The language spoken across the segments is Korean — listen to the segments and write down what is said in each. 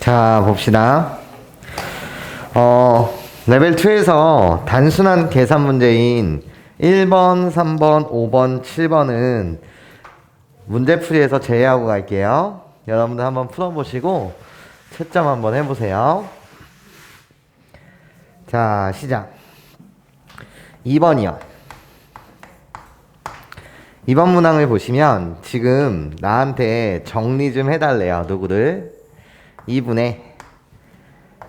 자, 봅시다. 레벨 2에서 단순한 계산 문제인 1번, 3번, 5번, 7번은 문제풀이에서 제외하고 갈게요. 여러분들 한번 풀어보시고 채점 한번 해보세요. 자, 시작. 2번이요. 2번 문항을 보시면 지금 나한테 정리 좀 해달래요. 누구를? 2분의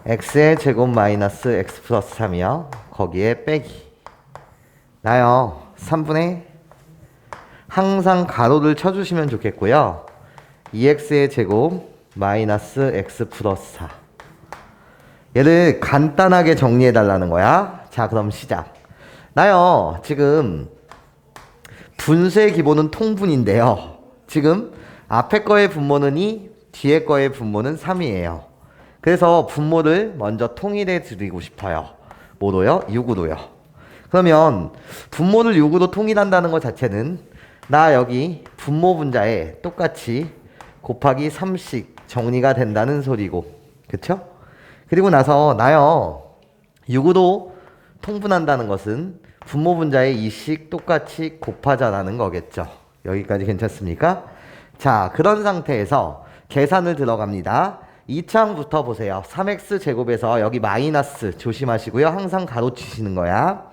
x의 제곱 마이너스 x 플러스 3이요. 거기에 빼기. 나요. 3분의 항상 가로를 쳐주시면 좋겠고요. 2x의 제곱 마이너스 x 플러스 4. 얘를 간단하게 정리해달라는 거야. 자, 그럼 시작. 나요. 지금 분수의 기본은 통분인데요. 지금 앞에 거의 분모는 2, 뒤에 거의 분모는 3이에요. 그래서 분모를 먼저 통일해 드리고 싶어요. 뭐로요? 6으로요. 그러면 분모를 6으로 통일한다는 것 자체는 나 여기 분모 분자에 똑같이 곱하기 3씩 정리가 된다는 소리고, 그쵸? 그리고 나서 나요 6으로 통분한다는 것은 분모 분자에 2씩 똑같이 곱하자라는 거겠죠. 여기까지 괜찮습니까? 자, 그런 상태에서 계산을 들어갑니다. 2창부터 보세요. 3x 제곱에서 여기 마이너스 조심하시고요. 항상 가로 치시는 거야.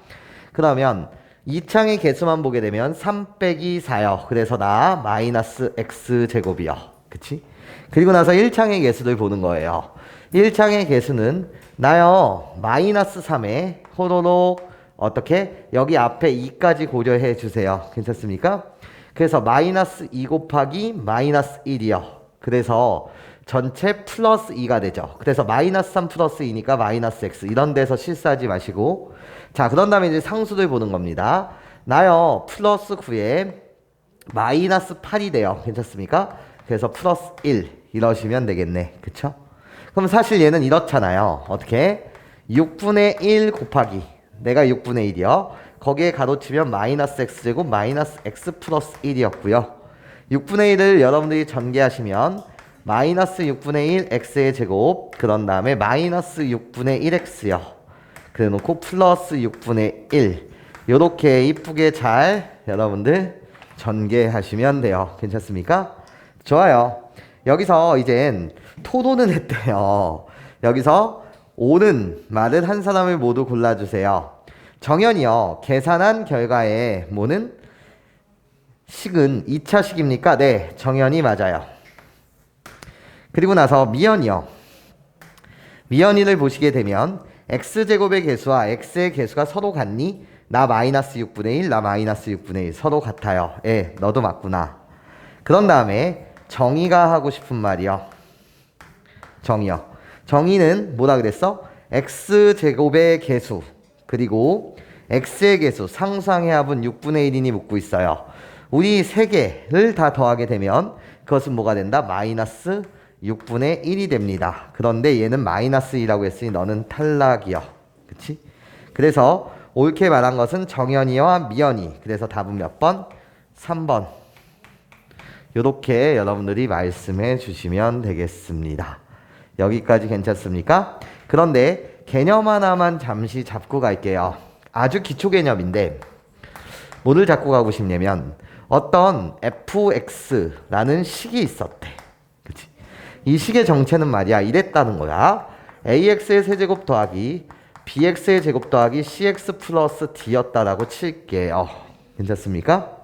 그러면 2창의 개수만 보게 되면 3 빼기 4요. 그래서 나 마이너스 x 제곱이요. 그치? 그리고 나서 1창의 개수를 보는 거예요. 1창의 개수는 나요 마이너스 3에 호로록 어떻게? 여기 앞에 2까지 고려해 주세요. 괜찮습니까? 그래서 마이너스 2 곱하기 마이너스 1이요. 그래서 전체 플러스 2가 되죠. 그래서 마이너스 3 플러스 2니까 마이너스 x. 이런 데서 실수하지 마시고. 자, 그런 다음에 이제 상수를 보는 겁니다. 나요 플러스 9에 마이너스 8이 돼요. 괜찮습니까? 그래서 플러스 1 이러시면 되겠네. 그쵸? 그럼 사실 얘는 이렇잖아요. 어떻게? 6분의 1 곱하기 내가 6분의 1이요. 거기에 가로치면 마이너스 x제곱 마이너스 x 플러스 1이었고요. 6분의 1을 여러분들이 전개하시면 마이너스 6분의 1 x의 제곱 그런 다음에 마이너스 6분의 1x요. 그래 놓고 플러스 6분의 1 요렇게 이쁘게 잘 여러분들 전개하시면 돼요. 괜찮습니까? 좋아요. 여기서 이젠 토론을 했대요. 여기서 옳은 말을 한 사람을 모두 골라주세요. 정연이요. 계산한 결과에 뭐는? 식은 2차 식입니까? 네, 정연이 맞아요. 그리고 나서 미연이요. 미연이를 보시게 되면 x제곱의 개수와 x의 개수가 서로 같니? 나 마이너스 6분의 1, 나 마이너스 6분의 1 서로 같아요. 예, 너도 맞구나. 그런 다음에 정의가 하고 싶은 말이요. 정의요. 정의는 뭐라 그랬어? x제곱의 개수 그리고 x의 개수 상수항의 합은 6분의 1이니 묻고 있어요. 우리 세 개를 다 더하게 되면 그것은 뭐가 된다? 마이너스 6분의 1이 됩니다. 그런데 얘는 마이너스 2라고 했으니 너는 탈락이요. 그치? 그래서 옳게 말한 것은 정연이와 미연이. 그래서 답은 몇 번? 3번. 요렇게 여러분들이 말씀해 주시면 되겠습니다. 여기까지 괜찮습니까? 그런데 개념 하나만 잠시 잡고 갈게요. 아주 기초 개념인데 뭐를 잡고 가고 싶냐면 어떤 fx라는 식이 있었대. 그치? 이 식의 정체는 말이야 이랬다는 거야. ax의 세제곱 더하기 bx의 제곱 더하기 cx 플러스 d였다라고 칠게요. 괜찮습니까?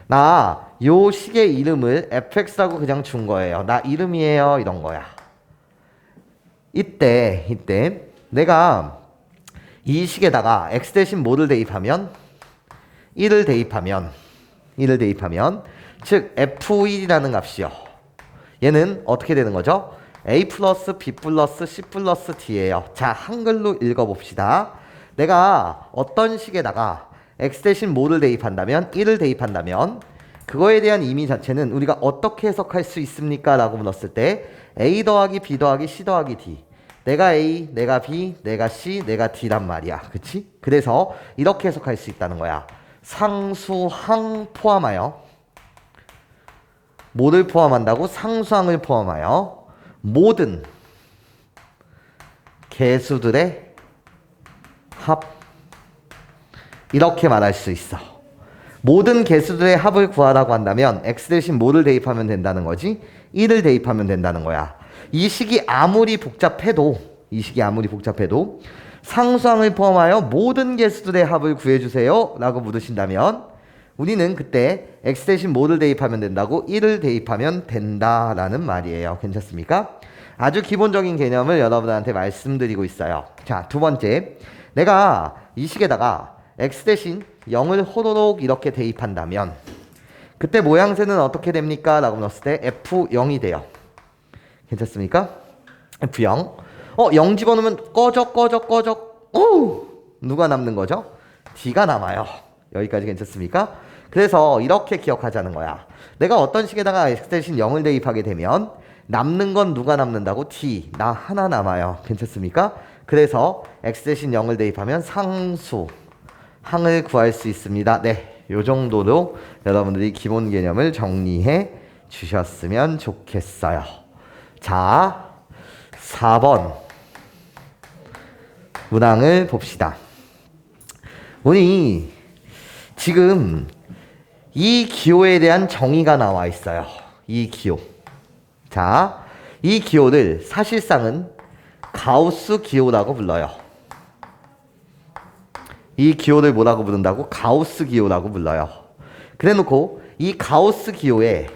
나 요 식의 이름을 fx라고 그냥 준 거예요. 나 이름이에요 이런 거야. 이때 내가 이 식에다가 x 대신 뭐를 대입하면 1을 대입하면 즉 f1이라는 값이요. 얘는 어떻게 되는 거죠? a 플러스 b 플러스 c 플러스 d예요. 자, 한글로 읽어봅시다. 내가 어떤 식에다가 x 대신 뭐를 대입한다면 1을 대입한다면 그거에 대한 의미 자체는 우리가 어떻게 해석할 수 있습니까? 라고 물었을 때 a 더하기 b 더하기 c 더하기 d 내가 A, 내가 B, 내가 C, 내가 D란 말이야. 그치? 그래서 이렇게 해석할 수 있다는 거야. 상수항 포함하여 뭐를 포함한다고? 상수항을 포함하여 모든 개수들의 합. 이렇게 말할 수 있어. 모든 개수들의 합을 구하라고 한다면 x 대신 뭐를 대입하면 된다는 거지? 1을 대입하면 된다는 거야. 이 식이 아무리 복잡해도 상수항을 포함하여 모든 개수들의 합을 구해주세요 라고 물으신다면 우리는 그때 x 대신 뭐를 대입하면 된다고? 1을 대입하면 된다라는 말이에요. 괜찮습니까? 아주 기본적인 개념을 여러분한테 말씀드리고 있어요. 자, 두 번째, 내가 이 식에다가 x 대신 0을 호로록 이렇게 대입한다면 그때 모양새는 어떻게 됩니까? 라고 넣었을 때 F0이 돼요. 괜찮습니까? F0. 0 집어넣으면 꺼져. 누가 남는 거죠? D가 남아요. 여기까지 괜찮습니까? 그래서 이렇게 기억하자는 거야. 내가 어떤 식에다가 x 대신 0을 대입하게 되면 남는 건 누가 남는다고? D. 나 하나 남아요. 괜찮습니까? 그래서 x 대신 0을 대입하면 상수 항을 구할 수 있습니다. 네, 요 정도로 여러분들이 기본 개념을 정리해 주셨으면 좋겠어요. 자, 4번 문항을 봅시다. 우리 지금 이 기호에 대한 정의가 나와 있어요. 이 기호. 자, 이 기호를 사실상은 가우스 기호라고 불러요. 이 기호를 뭐라고 부른다고? 가우스 기호라고 불러요. 그래놓고 이 가우스 기호의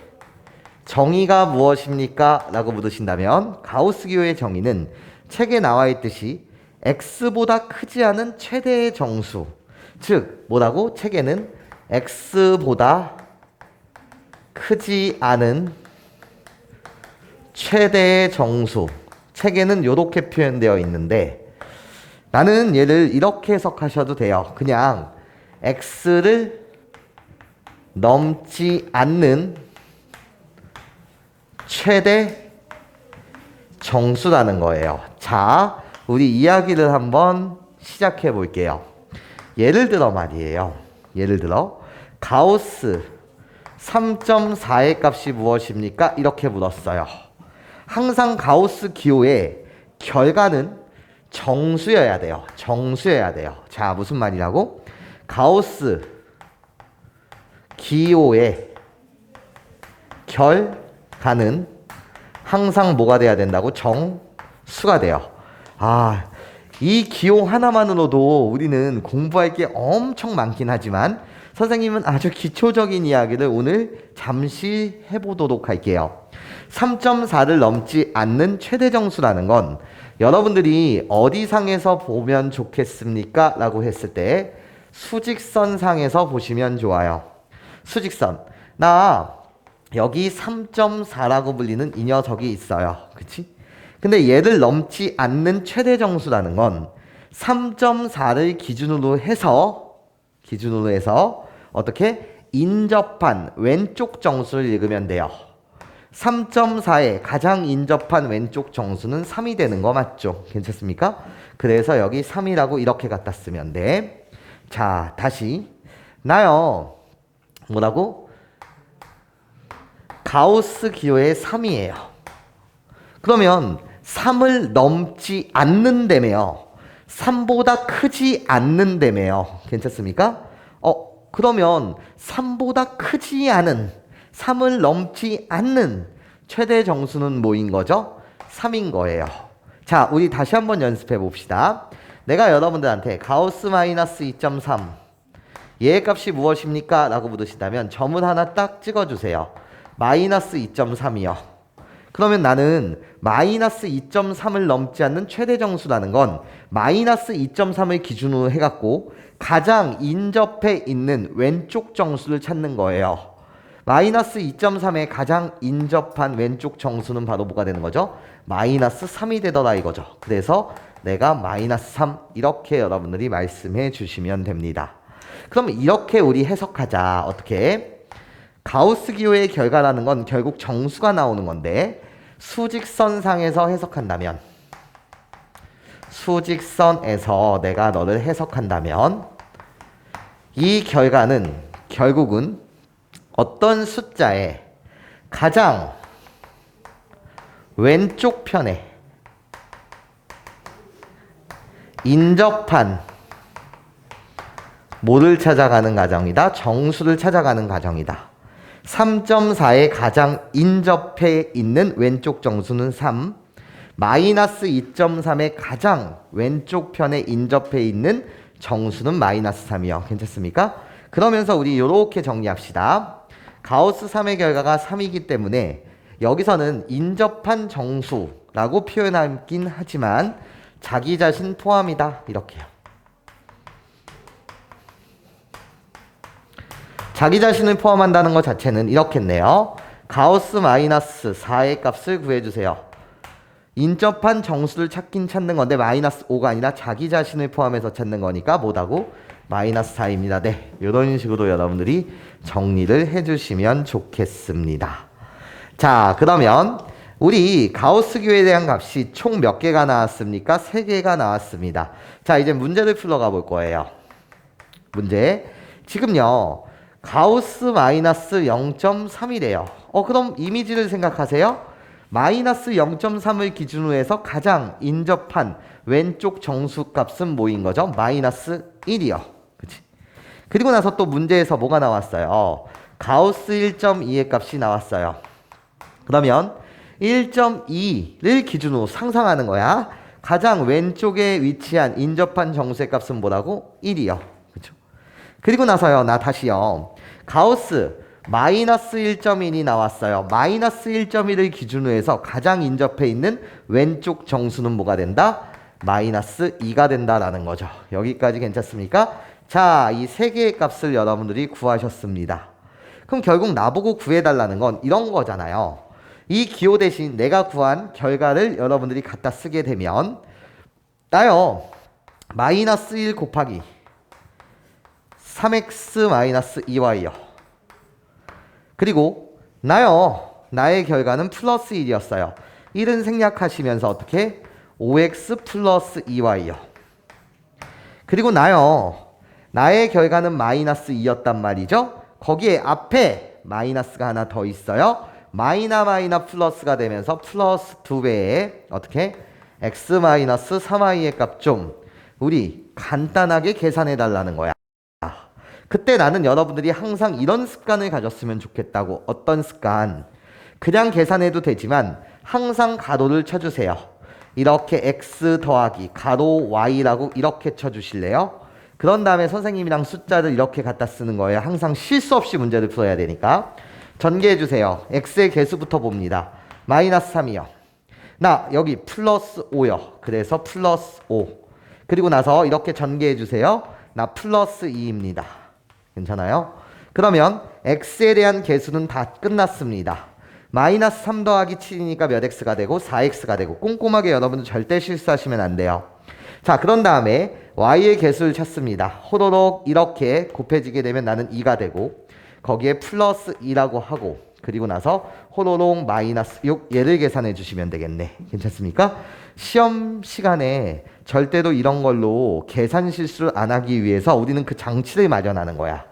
정의가 무엇입니까? 라고 물으신다면 가우스 기호의 정의는 책에 나와 있듯이 x보다 크지 않은 최대의 정수, 즉 뭐라고? 책에는 x보다 크지 않은 최대의 정수, 책에는 이렇게 표현되어 있는데 나는 얘를 이렇게 해석하셔도 돼요. 그냥 x를 넘지 않는 최대 정수라는 거예요. 자, 우리 이야기를 한번 시작해 볼게요. 예를 들어 말이에요. 예를 들어 가우스 3.4의 값이 무엇입니까? 이렇게 물었어요. 항상 가우스 기호의 결과는 정수여야 돼요. 정수여야 돼요. 자, 무슨 말이라고? 가우스 기호의 결과는 항상 뭐가 돼야 된다고? 정수가 돼요. 아, 이 기호 하나만으로도 우리는 공부할 게 엄청 많긴 하지만 선생님은 아주 기초적인 이야기를 오늘 잠시 해보도록 할게요. 3.4를 넘지 않는 최대 정수라는 건 여러분들이 어디 상에서 보면 좋겠습니까? 라고 했을 때 수직선상에서 보시면 좋아요. 수직선. 나 여기 3.4라고 불리는 이 녀석이 있어요. 그치? 근데 얘를 넘지 않는 최대 정수라는 건 3.4를 기준으로 해서 어떻게? 인접한 왼쪽 정수를 읽으면 돼요. 3.4에 가장 인접한 왼쪽 정수는 3이 되는 거 맞죠? 괜찮습니까? 그래서 여기 3이라고 이렇게 갖다 쓰면 돼. 자, 다시 나요. 뭐라고? 가우스 기호의 3이에요. 그러면 3을 넘지 않는다며요. 3보다 크지 않는다며요. 괜찮습니까? 그러면 3보다 크지 않은 3을 넘지 않는 최대 정수는 뭐인 거죠? 3인 거예요. 자, 우리 다시 한번 연습해 봅시다. 내가 여러분들한테 가우스 마이너스 2.3 얘의 값이 무엇입니까? 라고 물으신다면 점을 하나 딱 찍어주세요. 마이너스 2.3이요. 그러면 나는 마이너스 2.3을 넘지 않는 최대 정수라는 건 마이너스 2.3을 기준으로 해갖고 가장 인접해 있는 왼쪽 정수를 찾는 거예요. 마이너스 2.3의 가장 인접한 왼쪽 정수는 바로 뭐가 되는 거죠? 마이너스 3이 되더라 이거죠. 그래서 내가 마이너스 3 이렇게 여러분들이 말씀해 주시면 됩니다. 그럼 이렇게 우리 해석하자. 어떻게? 가우스 기호의 결과라는 건 결국 정수가 나오는 건데 수직선상에서 해석한다면 수직선에서 내가 너를 해석한다면 이 결과는 결국은 어떤 숫자의 가장 왼쪽 편에 인접한 뭐를 찾아가는 과정이다? 정수를 찾아가는 과정이다. 3.4에 가장 인접해 있는 왼쪽 정수는 3, 마이너스 2.3에 가장 왼쪽 편에 인접해 있는 정수는 마이너스 3이요. 괜찮습니까? 그러면서 우리 이렇게 정리합시다. 가우스 3의 결과가 3이기 때문에 여기서는 인접한 정수라고 표현하긴 하지만 자기 자신 포함이다. 이렇게요. 자기 자신을 포함한다는 것 자체는 이렇겠네요. 가우스 마이너스 4의 값을 구해주세요. 인접한 정수를 찾긴 찾는 건데 마이너스 5가 아니라 자기 자신을 포함해서 찾는 거니까 뭐다고? 마이너스 4입니다. 네, 이런 식으로 여러분들이 정리를 해주시면 좋겠습니다. 자, 그러면 우리 가우스교에 대한 값이 총 몇 개가 나왔습니까? 3개가 나왔습니다. 자, 이제 문제를 풀어가 볼 거예요. 문제. 지금요. 가우스 마이너스 0.3이래요. 그럼 이미지를 생각하세요. 마이너스 0.3을 기준으로 해서 가장 인접한 왼쪽 정수값은 뭐인 거죠? 마이너스 1이요. 그치? 그리고 나서 또 문제에서 뭐가 나왔어요? 가우스 1.2의 값이 나왔어요. 그러면 1.2를 기준으로 상상하는 거야. 가장 왼쪽에 위치한 인접한 정수의 값은 뭐라고? 1이요. 그쵸? 그리고 나서요, 나 다시요. 가우스 마이너스 1.1이 나왔어요. 마이너스 1.1을 기준으로 해서 가장 인접해 있는 왼쪽 정수는 뭐가 된다? 마이너스 2가 된다라는 거죠. 여기까지 괜찮습니까? 자, 이 세 개의 값을 여러분들이 구하셨습니다. 그럼 결국 나보고 구해달라는 건 이런 거잖아요. 이 기호 대신 내가 구한 결과를 여러분들이 갖다 쓰게 되면 나요. 마이너스 1 곱하기 3x 마이너스 2y요. 그리고 나요. 나의 결과는 플러스 1이었어요. 1은 생략하시면서 어떻게? 5x 플러스 2y요. 그리고 나요. 나의 결과는 마이너스 2였단 말이죠. 거기에 앞에 마이너스가 하나 더 있어요. 마이나 플러스가 되면서 플러스 2배에 어떻게? x 마이너스 3y의 값 좀 우리 간단하게 계산해 달라는 거야. 그때 나는 여러분들이 항상 이런 습관을 가졌으면 좋겠다고. 어떤 습관? 그냥 계산해도 되지만 항상 가로를 쳐주세요. 이렇게 x 더하기 가로 y라고 이렇게 쳐주실래요? 그런 다음에 선생님이랑 숫자를 이렇게 갖다 쓰는 거예요. 항상 실수 없이 문제를 풀어야 되니까. 전개해주세요. x의 개수부터 봅니다. 마이너스 3이요. 나 여기 플러스 5요. 그래서 플러스 5. 그리고 나서 이렇게 전개해주세요. 나 플러스 2입니다. 괜찮아요? 그러면 x에 대한 개수는 다 끝났습니다. 마이너스 3 더하기 7이니까 몇 x가 되고 4x가 되고 꼼꼼하게 여러분들 절대 실수하시면 안 돼요. 자, 그런 다음에 y의 개수를 찾습니다. 호로록 이렇게 곱해지게 되면 나는 2가 되고 거기에 플러스 2라고 하고 그리고 나서 호로록 마이너스 6 얘를 계산해 주시면 되겠네. 괜찮습니까? 시험 시간에 절대로 이런 걸로 계산 실수를 안 하기 위해서 우리는 그 장치를 마련하는 거야.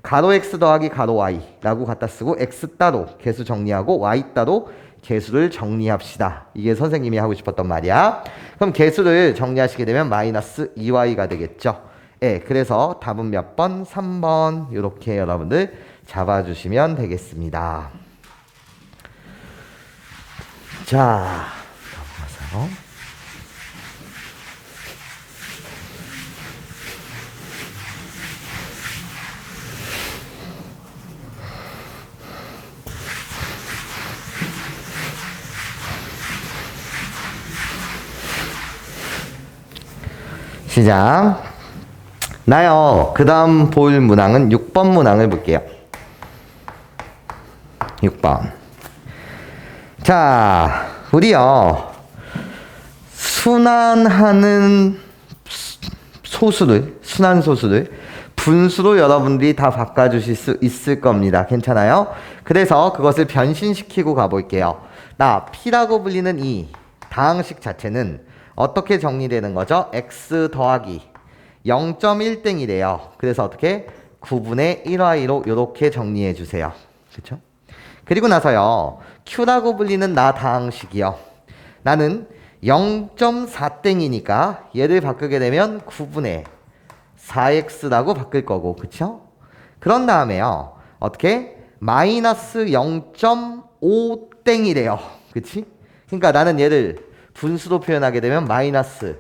가로 x 더하기 가로 y라고 갖다 쓰고 x 따로 개수 정리하고 y 따로 개수를 정리합시다. 이게 선생님이 하고 싶었던 말이야. 그럼 개수를 정리하시게 되면 마이너스 2y가 되겠죠. 예, 그래서 답은 몇 번? 3번. 이렇게 여러분들 잡아주시면 되겠습니다. 자, 넘어가서. 시작. 나요. 그 다음 볼 문항은 6번 문항을 볼게요. 6번. 자, 우리요. 순환하는 순환소수를 분수로 여러분들이 다 바꿔주실 수 있을 겁니다. 괜찮아요? 그래서 그것을 변신시키고 가볼게요. 나 P라고 불리는 이 다항식 자체는 어떻게 정리되는 거죠? x 더하기 0.1땡이래요. 그래서 어떻게? 9분의 1y로 이렇게 정리해 주세요. 그렇죠? 그리고 나서요. Q라고 불리는 나 다항식이요. 나는 0.4땡이니까 얘를 바꾸게 되면 9분의 4x라고 바꿀 거고, 그쵸? 그런 다음에요. 어떻게? 마이너스 0.5땡이래요. 그치? 그러니까 나는 얘를 분수로 표현하게 되면 마이너스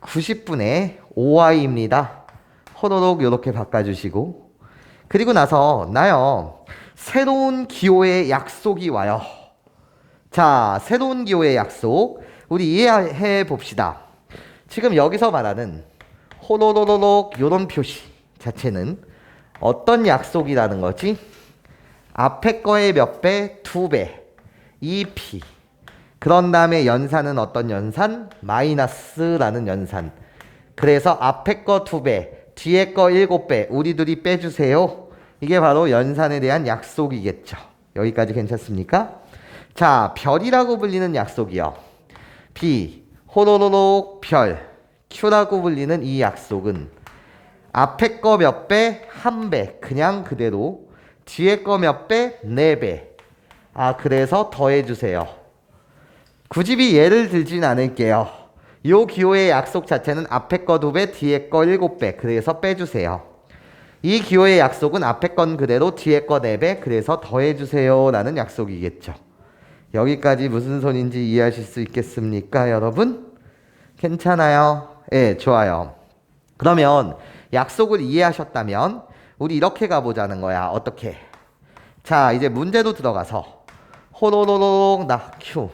90분의 5y입니다. 호로록 이렇게 바꿔주시고, 그리고 나서 나요, 새로운 기호의 약속이 와요. 자, 새로운 기호의 약속 우리 이해해 봅시다. 지금 여기서 말하는 호로로로록 요런 표시 자체는 어떤 약속이라는 거지? 앞에 거의 몇 배? 2배 2p. 그런 다음에 연산은 어떤 연산? 마이너스라는 연산. 그래서 앞에 거 2배 뒤에 거 7배 우리 둘이 빼주세요. 이게 바로 연산에 대한 약속이겠죠. 여기까지 괜찮습니까? 자, 별이라고 불리는 약속이요. B, 호로로록 별, Q라고 불리는 이 약속은 앞에 거 몇 배? 1배. 그냥 그대로. 뒤에 거 몇 배? 4배. 아, 그래서 더해주세요. 굳이 예를 들진 않을게요. 요 기호의 약속 자체는 앞에 거 2배, 뒤에 거 7배. 그래서 빼주세요. 이 기호의 약속은 앞에 건 그대로, 뒤에 거 4배. 그래서 더해주세요. 라는 약속이겠죠. 여기까지 무슨 소린지 이해하실 수 있겠습니까, 여러분? 괜찮아요? 예, 좋아요. 그러면 약속을 이해하셨다면 우리 이렇게 가보자는 거야. 어떻게? 자, 이제 문제로 들어가서 호로로록 나 Q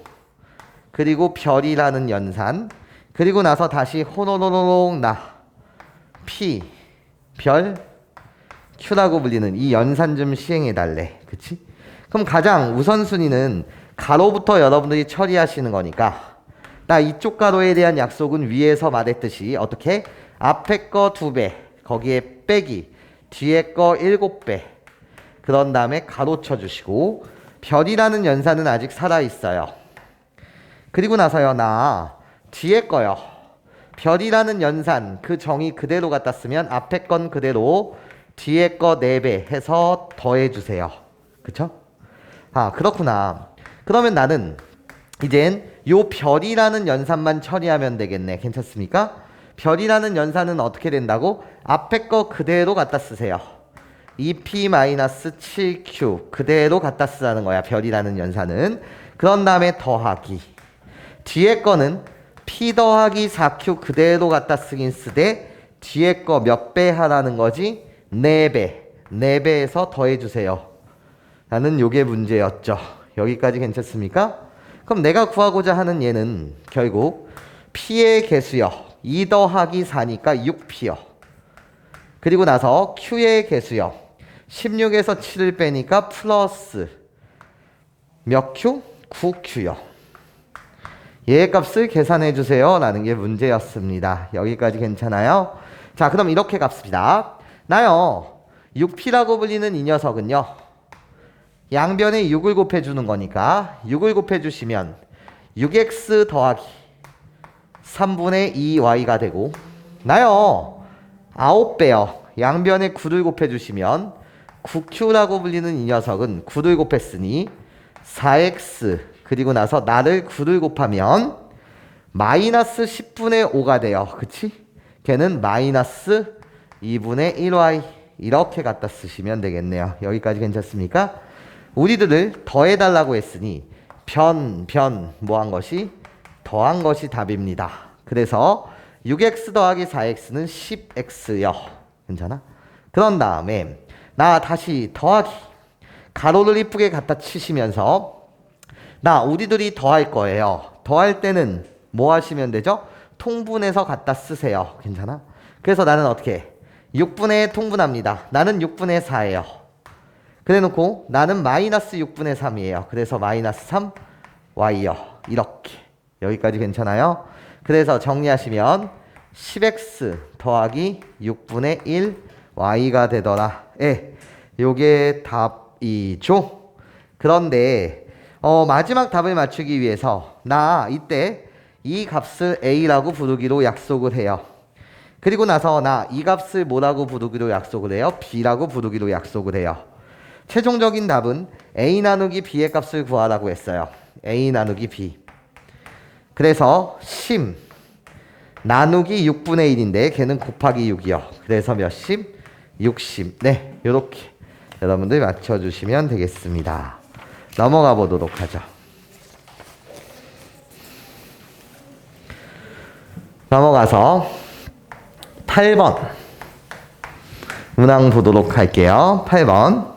그리고 별이라는 연산 그리고 나서 다시 호로로록 나 P 별 Q라고 불리는 이 연산 좀 시행해 달래. 그치? 그럼 가장 우선순위는 가로부터 여러분들이 처리하시는 거니까 나 이쪽 가로에 대한 약속은 위에서 말했듯이 어떻게? 앞에 거 2배 거기에 빼기 뒤에 거 7배 그런 다음에 가로 쳐주시고 별이라는 연산은 아직 살아있어요. 그리고 나서요 나 뒤에 거요. 별이라는 연산 그 정의 그대로 갖다 쓰면 앞에 건 그대로 뒤에 거 4배 해서 더해주세요. 그쵸? 아, 그렇구나. 그러면 나는 이젠 요 별이라는 연산만 처리하면 되겠네. 괜찮습니까? 별이라는 연산은 어떻게 된다고? 앞에 거 그대로 갖다 쓰세요. 2p-7q 그대로 갖다 쓰라는 거야. 별이라는 연산은. 그런 다음에 더하기. 뒤에 거는 p 더하기 4q 그대로 갖다 쓰긴 쓰되 뒤에 거 몇 배 하라는 거지? 4배. 4배에서 더해주세요. 라는 요게 문제였죠. 여기까지 괜찮습니까? 그럼 내가 구하고자 하는 얘는 결국 p의 개수요. 2 더하기 4니까 6p요. 그리고 나서 q의 개수요. 16에서 7을 빼니까 플러스 몇 q? 9q요. 얘의 값을 계산해 주세요. 라는 게 문제였습니다. 여기까지 괜찮아요? 자, 그럼 이렇게 값습니다. 나요. 6p라고 불리는 이 녀석은요. 양변에 6을 곱해주는 거니까 6을 곱해주시면 6x 더하기 3분의 2y가 되고 나요 9배요. 양변에 9를 곱해주시면 9q라고 불리는 이 녀석은 9를 곱했으니 4x 그리고 나서 나를 9를 곱하면 마이너스 10분의 5가 돼요. 그치? 걔는 마이너스 2분의 1y 이렇게 갖다 쓰시면 되겠네요. 여기까지 괜찮습니까? 우리들을 더해달라고 했으니 뭐한 것이? 더한 것이 답입니다. 그래서 6x 더하기 4x는 10x요. 괜찮아? 그런 다음에 나 다시 더하기 가로를 이쁘게 갖다 치시면서 나 우리들이 더할 거예요. 더할 때는 뭐 하시면 되죠? 통분해서 갖다 쓰세요. 괜찮아? 그래서 나는 어떻게? 6분의 통분합니다. 나는 6분의 4예요. 그래 놓고 나는 마이너스 6분의 3이에요. 그래서 마이너스 3y요. 이렇게. 여기까지 괜찮아요? 그래서 정리하시면 10x 더하기 6분의 1y가 되더라. 예, 요게 답이죠. 그런데 마지막 답을 맞추기 위해서 나 이때 이 값을 a라고 부르기로 약속을 해요. 그리고 나서 나 이 값을 뭐라고 부르기로 약속을 해요? b라고 부르기로 약속을 해요. 최종적인 답은 a 나누기 b의 값을 구하라고 했어요. a 나누기 b. 그래서 심 나누기 6분의 1인데 걔는 곱하기 6이요. 그래서 몇 심? 60. 네, 요렇게 여러분들 맞춰주시면 되겠습니다. 넘어가 보도록 하죠. 넘어가서 8번 문항 보도록 할게요. 8번.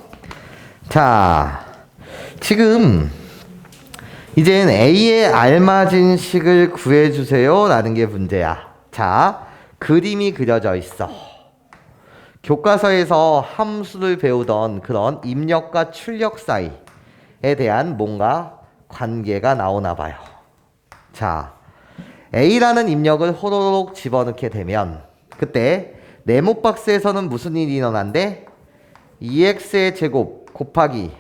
자, 지금 이젠 A에 알맞은 식을 구해주세요 라는 게 문제야. 자, 그림이 그려져 있어. 교과서에서 함수를 배우던 그런 입력과 출력 사이에 대한 뭔가 관계가 나오나 봐요. 자, A라는 입력을 호로록 집어넣게 되면 그때 네모 박스에서는 무슨 일이 일어난대? 2x의 제곱 곱하기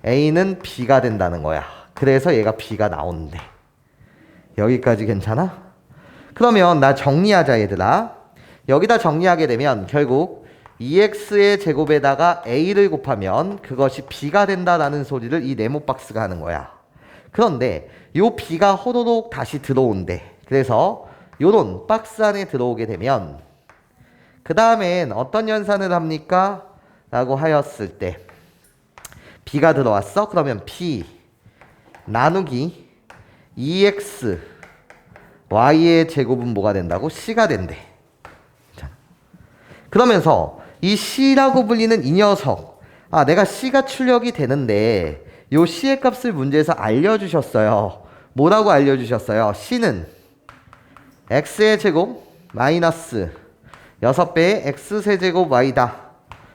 A는 B가 된다는 거야. 그래서 얘가 B가 나오는데 여기까지 괜찮아? 그러면 나 정리하자 얘들아. 여기다 정리하게 되면 결국 2x의 제곱에다가 A를 곱하면 그것이 B가 된다라는 소리를 이 네모 박스가 하는 거야. 그런데 요 B가 호로록 다시 들어온대. 그래서 요런 박스 안에 들어오게 되면 그 다음엔 어떤 연산을 합니까? 라고 하였을 때 B가 들어왔어? 그러면 B 나누기 2x y의 제곱은 뭐가 된다고? C가 된대. 자, 그러면서 이 C라고 불리는 이 녀석, 아 내가 C가 출력이 되는데 요 C의 값을 문제에서 알려주셨어요. 뭐라고 알려주셨어요? C는 x의 제곱 마이너스 6배의 x세제곱 y다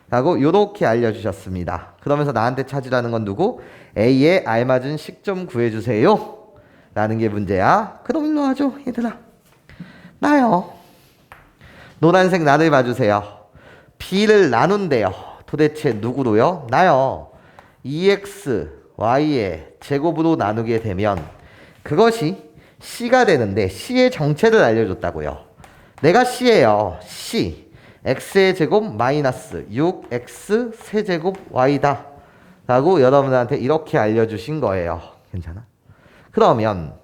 라고 요렇게 알려주셨습니다. 그러면서 나한테 찾으라는 건 누구? A에 알맞은 식 좀 구해주세요 라는 게 문제야. 그럼 일로 와줘 얘들아. 나요. 노란색 나를 봐주세요. B를 나눈대요. 도대체 누구로요? 나요. 2x y의 제곱으로 나누게 되면 그것이 C가 되는데 C의 정체를 알려줬다고요. 내가 C예요. C x의 제곱 마이너스 6x 세제곱 y다 라고 여러분들한테 이렇게 알려주신 거예요. 괜찮아? 그러면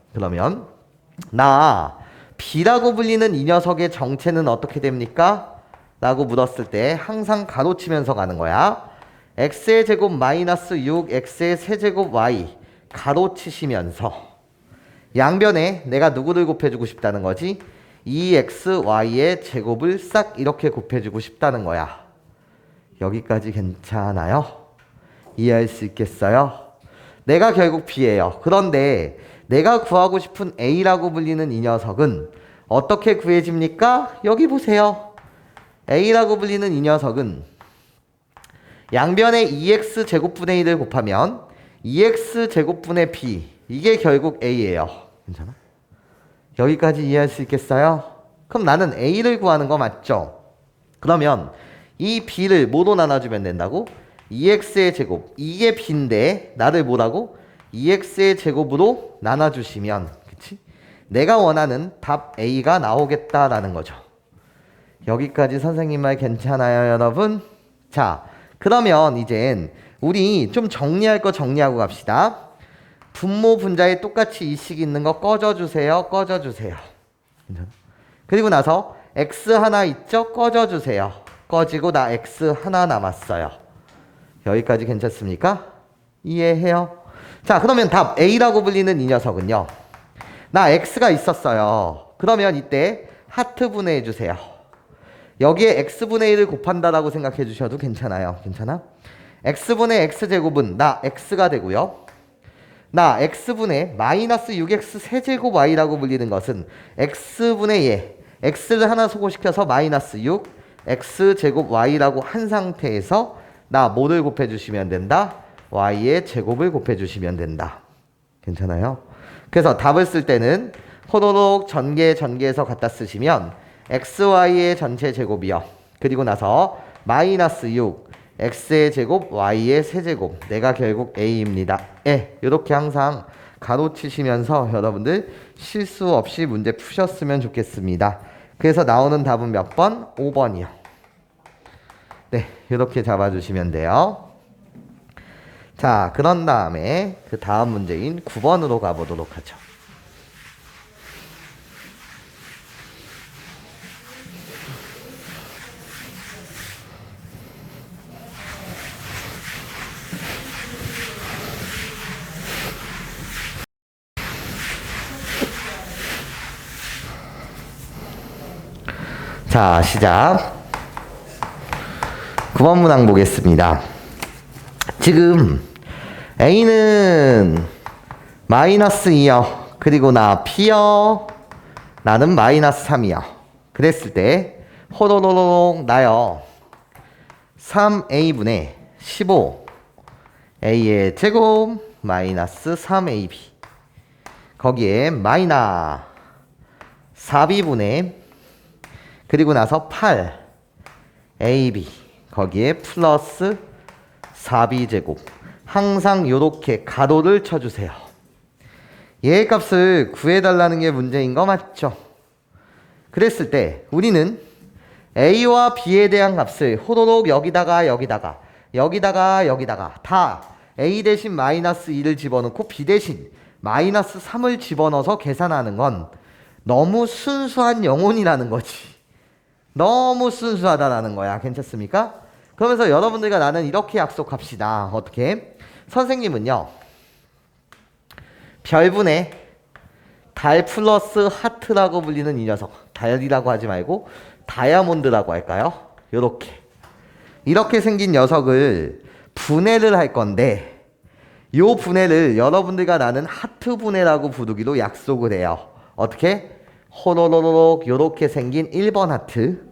나 B라고 불리는 이 녀석의 정체는 어떻게 됩니까? 라고 물었을 때 항상 가로치면서 가는 거야. x의 제곱 마이너스 6x의 세제곱 y 가로치시면서 양변에 내가 누구를 곱해주고 싶다는 거지? 2xy의 제곱을 싹 이렇게 곱해주고 싶다는 거야. 여기까지 괜찮아요? 이해할 수 있겠어요? 내가 결국 B예요. 그런데 내가 구하고 싶은 A라고 불리는 이 녀석은 어떻게 구해집니까? 여기 보세요. A라고 불리는 이 녀석은 양변에 2x 제곱분의 1을 곱하면 2x 제곱분의 B 이게 결국 A예요. 괜찮아? 여기까지 이해할 수 있겠어요? 그럼 나는 A를 구하는 거 맞죠? 그러면 이 B를 뭐로 나눠주면 된다고? 2x의 제곱 이게 B인데 나를 뭐라고? 2x의 제곱으로 나눠주시면 그치? 내가 원하는 답 A가 나오겠다라는 거죠. 여기까지 선생님 말 괜찮아요 여러분? 자 그러면 이젠 우리 좀 정리할 거 정리하고 갑시다. 분모 분자에 똑같이 이 식 있는 거 꺼져주세요. 꺼져주세요. 그리고 나서 x 하나 있죠? 꺼져주세요. 꺼지고 나 x 하나 남았어요. 여기까지 괜찮습니까? 이해해요? 자 그러면 답 A라고 불리는 이 녀석은요. 나 x가 있었어요. 그러면 이때 하트 분해해 주세요. 여기에 x분의 1을 곱한다라고 생각해 주셔도 괜찮아요. 괜찮아? x분의 x제곱은 나 x가 되고요. 나 x분의 마이너스 6x 세제곱 y라고 불리는 것은 x분의 예 x를 하나 소거시켜서 마이너스 6 x제곱 y라고 한 상태에서 나 뭐를 곱해주시면 된다? y의 제곱을 곱해주시면 된다. 괜찮아요? 그래서 답을 쓸 때는 호로록 전개해서 갖다 쓰시면 xy의 전체 제곱이요. 그리고 나서 마이너스 6 x의 제곱 y의 세제곱 내가 결국 a입니다. 이렇게 항상 가로치시면서 여러분들 실수 없이 문제 푸셨으면 좋겠습니다. 그래서 나오는 답은 몇 번? 5번이요. 네, 이렇게 잡아주시면 돼요. 자, 그런 다음에 그 다음 문제인 9번으로 가보도록 하죠. 자, 시작. 9번 문항 보겠습니다. 지금 A는 마이너스 2요. 그리고 나 B요. 나는 마이너스 3이요. 그랬을 때 호로로록 나요. 3A분의 15 A의 제곱 마이너스 3AB 거기에 마이너스 4B분의 그리고 나서 8 AB 거기에 플러스 4B제곱 항상 요렇게 가로를 쳐주세요. 얘 값을 구해달라는 게 문제인 거 맞죠? 그랬을 때 우리는 A와 B에 대한 값을 호로록 여기다가 다 A 대신 마이너스 2를 집어넣고 B 대신 마이너스 3을 집어넣어서 계산하는 건 너무 순수한 영혼이라는 거지. 너무 순수하다라는 거야. 괜찮습니까? 그러면서 여러분들과 나는 이렇게 약속합시다. 어떻게? 선생님은요. 별분의 달 플러스 하트라고 불리는 이 녀석. 달이라고 하지 말고 다이아몬드라고 할까요? 이렇게 생긴 녀석을 분해를 할 건데 요 분해를 여러분들과 나는 하트 분해라고 부르기로 약속을 해요. 어떻게? 호로로록 요렇게 생긴 1번 하트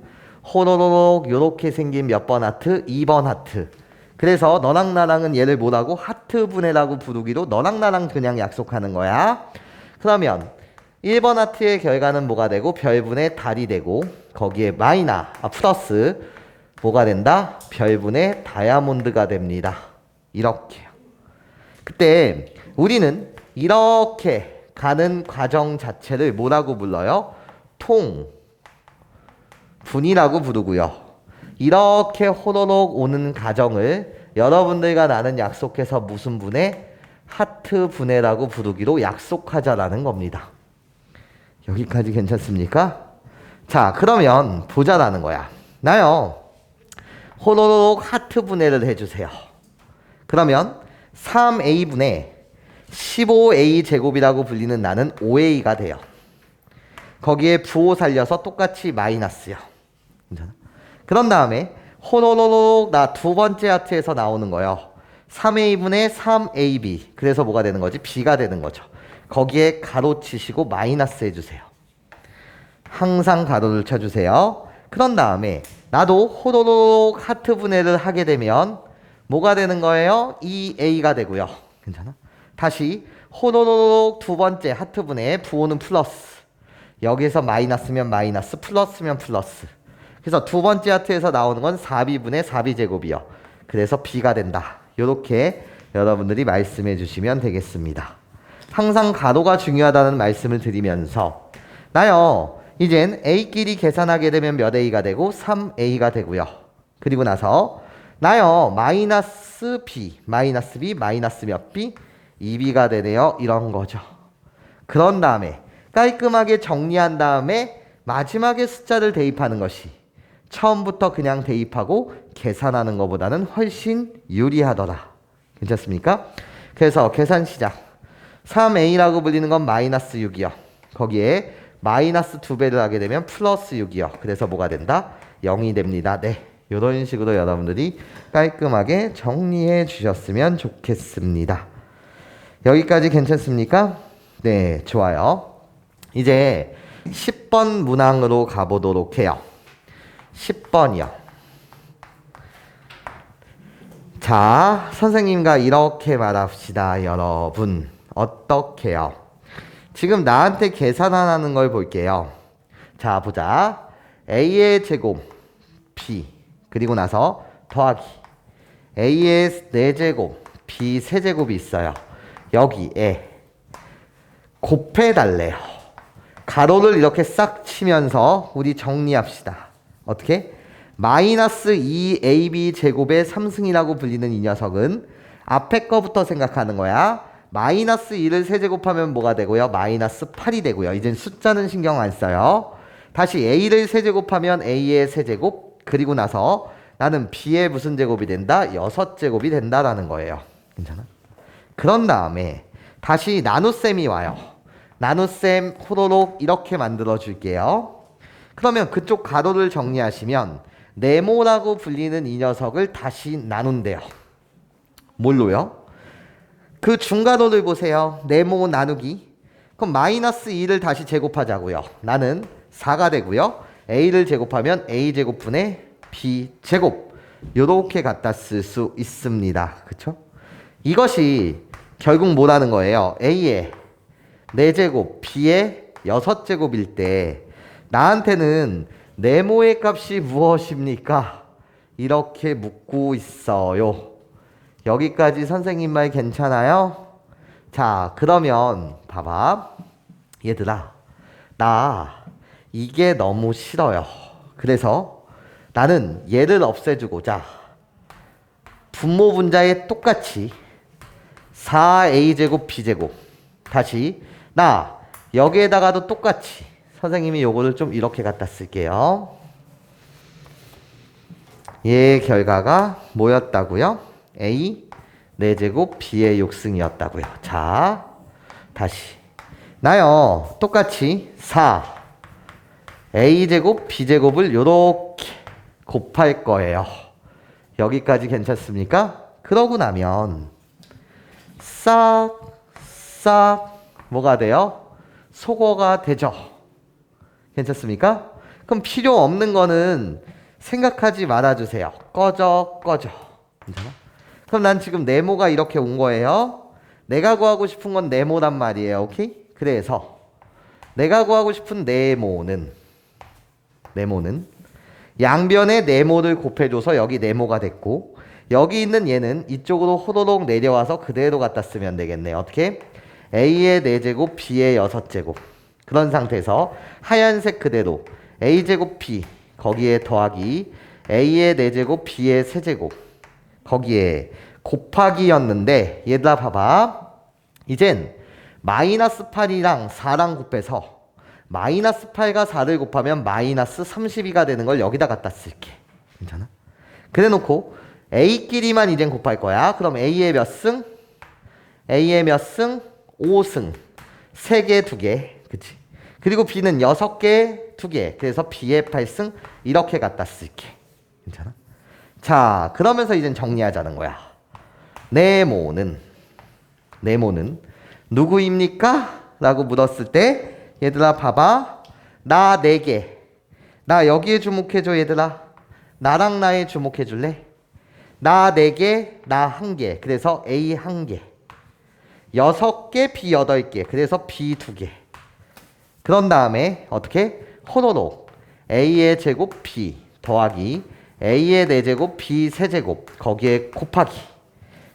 호로로록 요렇게 생긴 몇 번 하트? 2번 하트. 그래서 너랑 나랑은 얘를 뭐라고? 하트 분해라고 부르기로 너랑 나랑 그냥 약속하는 거야. 그러면 1번 하트의 결과는 뭐가 되고 별분의 달이 되고 거기에 플러스 뭐가 된다? 별분의 다이아몬드가 됩니다. 이렇게요. 그때 우리는 이렇게 가는 과정 자체를 뭐라고 불러요? 통분이라고 부르고요. 이렇게 호로록 오는 과정을 여러분들과 나는 약속해서 무슨 분해? 하트 분해라고 부르기로 약속하자라는 겁니다. 여기까지 괜찮습니까? 자, 그러면 보자라는 거야. 나요. 호로록 하트 분해를 해주세요. 그러면 3A분의 15A 제곱이라고 불리는 나는 5A가 돼요. 거기에 부호 살려서 똑같이 마이너스요. 괜찮아? 그런 다음에 호로로록 나 두 번째 하트에서 나오는 거요. 3A분의 3AB. 그래서 뭐가 되는 거지? B가 되는 거죠. 거기에 가로 치시고 마이너스 해주세요. 항상 가로를 쳐주세요. 그런 다음에 나도 호로록 하트 분해를 하게 되면 뭐가 되는 거예요? 2A가 되고요. 괜찮아? 다시 호로록 두 번째 하트 분해 부호는 플러스. 여기서 마이너스면 마이너스, 플러스면 플러스. 그래서 두 번째 하트에서 나오는 건 4B분의 4B제곱이요. 그래서 B가 된다. 이렇게 여러분들이 말씀해 주시면 되겠습니다. 항상 가로가 중요하다는 말씀을 드리면서 나요. 이젠 A끼리 계산하게 되면 몇 A가 되고 3A가 되고요. 그리고 나서 나요. 마이너스 B, 마이너스 B, 마이너스 몇 B? 2B가 되네요. 이런 거죠. 그런 다음에 깔끔하게 정리한 다음에 마지막에 숫자를 대입하는 것이 처음부터 그냥 대입하고 계산하는 것보다는 훨씬 유리하더라. 괜찮습니까? 그래서 계산 시작. 3A라고 불리는 건 마이너스 6이요. 거기에 마이너스 2배를 하게 되면 플러스 6이요. 그래서 뭐가 된다? 0이 됩니다. 네. 이런 식으로 여러분들이 깔끔하게 정리해 주셨으면 좋겠습니다. 여기까지 괜찮습니까? 네, 좋아요. 이제 10번 문항으로 가보도록 해요. 10번이요. 자, 선생님과 이렇게 말합시다. 여러분, 어떻게요? 지금 나한테 계산하는 걸 볼게요. 자, 보자. A의 제곱, B. 그리고 나서 더하기. A의 4제곱, B 3제곱이 있어요. 여기에 곱해달래요. 가로를 이렇게 싹 치면서 우리 정리합시다. 어떻게? 마이너스 2AB 제곱의 3승이라고 불리는 이 녀석은 앞에 거부터 생각하는 거야. 마이너스 2를 세제곱하면 뭐가 되고요? 마이너스 8이 되고요. 이젠 숫자는 신경 안 써요. 다시 A를 세제곱하면 A의 세제곱. 그리고 나서 나는 B의 무슨 제곱이 된다? 6제곱이 된다라는 거예요. 괜찮아? 그런 다음에 다시 나눗셈이 와요. 나눗셈 호로록 이렇게 만들어 줄게요. 그러면 그쪽 가로를 정리하시면 네모라고 불리는 이 녀석을 다시 나눈대요. 뭘로요? 그 중가로를 보세요. 네모 나누기. 그럼 마이너스 2를 다시 제곱하자고요. 나는 4가 되고요. a를 제곱하면 a제곱분의 b제곱. 요렇게 갖다 쓸 수 있습니다. 그쵸? 이것이 결국 뭐라는 거예요? a의 4제곱, b의 6제곱일 때 나한테는 네모의 값이 무엇입니까? 이렇게 묻고 있어요. 여기까지 선생님 말 괜찮아요? 자, 그러면 봐봐. 얘들아, 나 이게 너무 싫어요. 그래서 나는 얘를 없애주고자 분모 분자에 똑같이 4a제곱 b제곱 다시 나 여기에다가도 똑같이 선생님이 요거를 좀 이렇게 갖다 쓸게요. 얘 결과가 뭐였다고요? a 4제곱 b의 욕승이었다고요. 자, 다시 나요 똑같이 4 a제곱 b제곱을 요렇게 곱할 거예요. 여기까지 괜찮습니까? 그러고 나면 싹 뭐가 돼요? 소거가 되죠. 괜찮습니까? 그럼 필요 없는 거는 생각하지 말아주세요. 꺼져. 괜찮아? 그럼 난 지금 네모가 이렇게 온 거예요. 내가 구하고 싶은 건 네모란 말이에요. 오케이? 그래서 내가 구하고 싶은 네모는 양변에 네모를 곱해줘서 여기 네모가 됐고 여기 있는 얘는 이쪽으로 호로록 내려와서 그대로 갖다 쓰면 되겠네. 어떻게? a의 4제곱 b의 6제곱 그런 상태에서 하얀색 그대로 a제곱 b 거기에 더하기 a의 4제곱 b의 3제곱 거기에 곱하기였는데 얘들아 봐봐. 이젠 마이너스 8이랑 4랑 곱해서 마이너스 8과 4를 곱하면 마이너스 32가 되는 걸 여기다 갖다 쓸게. 괜찮아? 그래 놓고 a끼리만 이젠 곱할 거야. 그럼 a의 몇 승? a의 몇 승? 5승. 3개, 2개. 그치? 그리고 b는 6개, 2개. 그래서 b의 8승 이렇게 갖다 쓸게. 괜찮아? 자, 그러면서 이젠 정리하자는 거야. 네모는 누구입니까? 라고 물었을 때 얘들아 봐봐. 나 4개. 나 여기에 주목해줘 얘들아. 나랑 나에 주목해줄래? 나 4개, 나 1개. 그래서 A 1개. 6개, B 8개. 그래서 B 2개. 그런 다음에 어떻게? 호로록 A의 제곱 B 더하기 A의 4제곱 B 3제곱 거기에 곱하기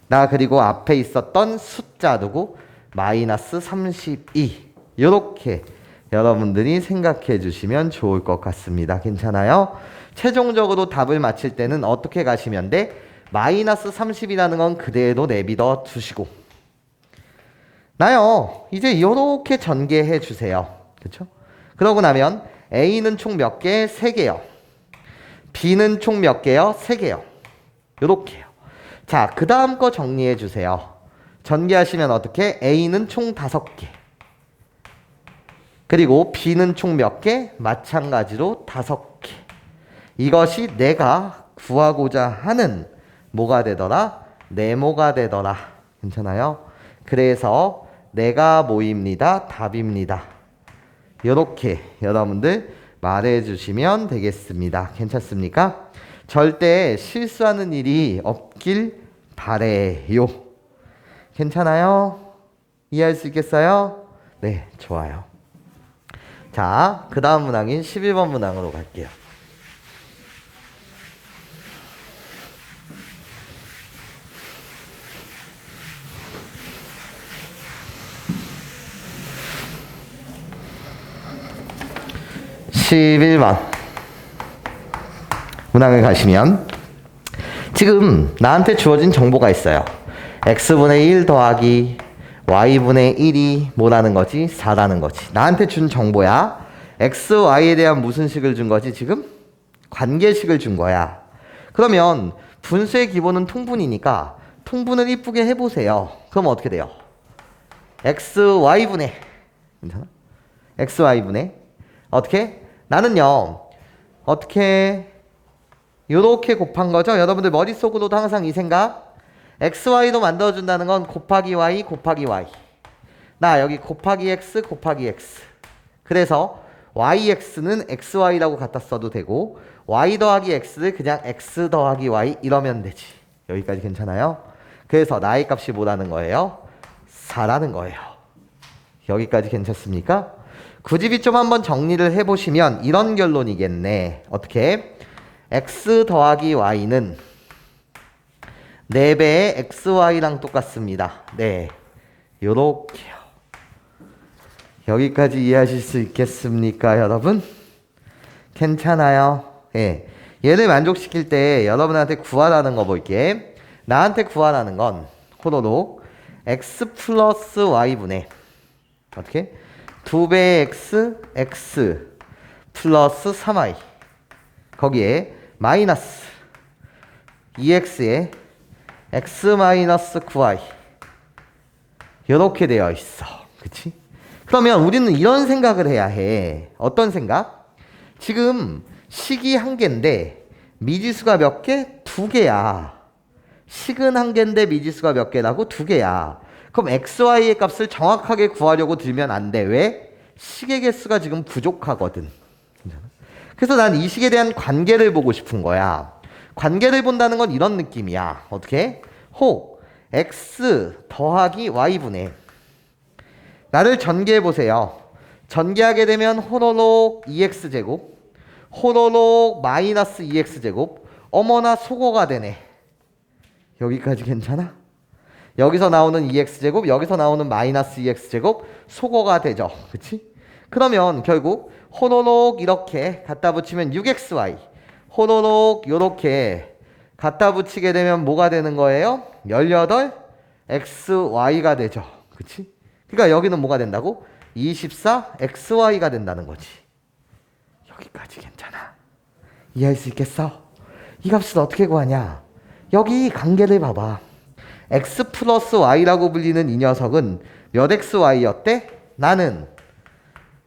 나 그리고 앞에 있었던 숫자 누구? 마이너스 32 요렇게 여러분들이 생각해 주시면 좋을 것 같습니다. 괜찮아요? 최종적으로 답을 맞힐 때는 어떻게 가시면 돼? 마이너스 30이라는 건 그대로 내비둬 두시고 나요 이제 요렇게 전개해 주세요. 그쵸? 그러고 나면 A는 총 몇 개? 3개요. B는 총 몇 개요? 3개요. 요렇게요. 자, 그 다음 거 정리해 주세요. 전개하시면 어떻게? A는 총 5개. 그리고 B는 총 몇 개? 마찬가지로 5개. 이것이 내가 구하고자 하는 뭐가 되더라? 네모가 되더라. 괜찮아요? 그래서 내가 뭐입니다? 답입니다. 이렇게 여러분들 말해주시면 되겠습니다. 괜찮습니까? 절대 실수하는 일이 없길 바래요. 괜찮아요? 이해할 수 있겠어요? 네, 좋아요. 자, 그 다음 문항인 11번 문항으로 갈게요. 문항을 가시면 지금 나한테 주어진 정보가 있어요. x분의 1 더하기 y분의 1이 뭐라는 거지? 4라는 거지. 나한테 준 정보야. x, y에 대한 무슨 식을 준 거지 지금? 관계식을 준 거야. 그러면 분수의 기본은 통분이니까 통분을 이쁘게 해보세요. 그럼 어떻게 돼요? x, y분의 괜찮아? x, y분의 어떻게? 나는요, 어떻게, 요렇게 곱한 거죠? 여러분들 머릿속으로도 항상 이 생각. xy로 만들어준다는 건 곱하기 y, 곱하기 y. 나 여기 곱하기 x, 곱하기 x. 그래서 yx는 xy라고 갖다 써도 되고, y 더하기 x를 그냥 x 더하기 y 이러면 되지. 여기까지 괜찮아요? 그래서 나의 값이 뭐라는 거예요? 4라는 거예요. 여기까지 괜찮습니까? 굳이 좀 한번 정리를 해보시면 이런 결론이겠네. 어떻게? x 더하기 y는 4배의 xy랑 똑같습니다. 네, 요렇게요. 여기까지 이해하실 수 있겠습니까, 여러분? 괜찮아요? 예. 얘를 만족시킬 때 여러분한테 구하라는 거 볼게. 나한테 구하라는 건 호로록 x 플러스 y분의 어떻게? 2배의 x 플러스 3y 거기에 마이너스 2x에 x 마이너스 9y 이렇게 되어 있어. 그치? 그러면 우리는 이런 생각을 해야 해. 어떤 생각? 지금 식이 한 개인데 미지수가 몇 개? 2개야. 식은 한 개인데 미지수가 몇 개라고? 2개야. 그럼 xy의 값을 정확하게 구하려고 들면 안 돼. 왜? 식의 개수가 지금 부족하거든. 그래서 난 이 식에 대한 관계를 보고 싶은 거야. 관계를 본다는 건 이런 느낌이야. 어떻게? 혹 x 더하기 y분의 나를 전개해 보세요. 전개하게 되면 호로록 2x제곱 호로록 마이너스 2x제곱 어머나 속어가 되네. 여기까지 괜찮아? 여기서 나오는 2x제곱 여기서 나오는 마이너스 2x제곱 속어가 되죠. 그치? 그러면 결국 호로록 이렇게 갖다 붙이면 6xy 호로록 요렇게 갖다 붙이게 되면 뭐가 되는 거예요? 18xy가 되죠. 그치? 그러니까 여기는 뭐가 된다고? 24xy가 된다는 거지. 여기까지 괜찮아? 이해할 수 있겠어? 이 값을 어떻게 구하냐? 여기 관계를 봐봐. x 플러스 y라고 불리는 이 녀석은 몇 xy였대? 나는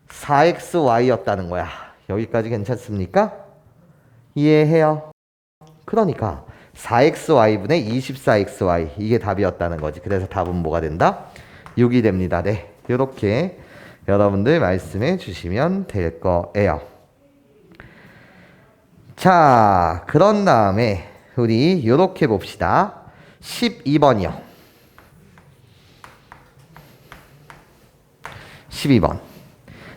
4xy였다는 거야. 여기까지 괜찮습니까? 이해해요? 그러니까 4xy분의 24xy 이게 답이었다는 거지. 그래서 답은 뭐가 된다? 6이 됩니다. 네, 이렇게 여러분들 말씀해 주시면 될 거예요. 자, 그런 다음에 우리 이렇게 봅시다. 12번이요. 12번.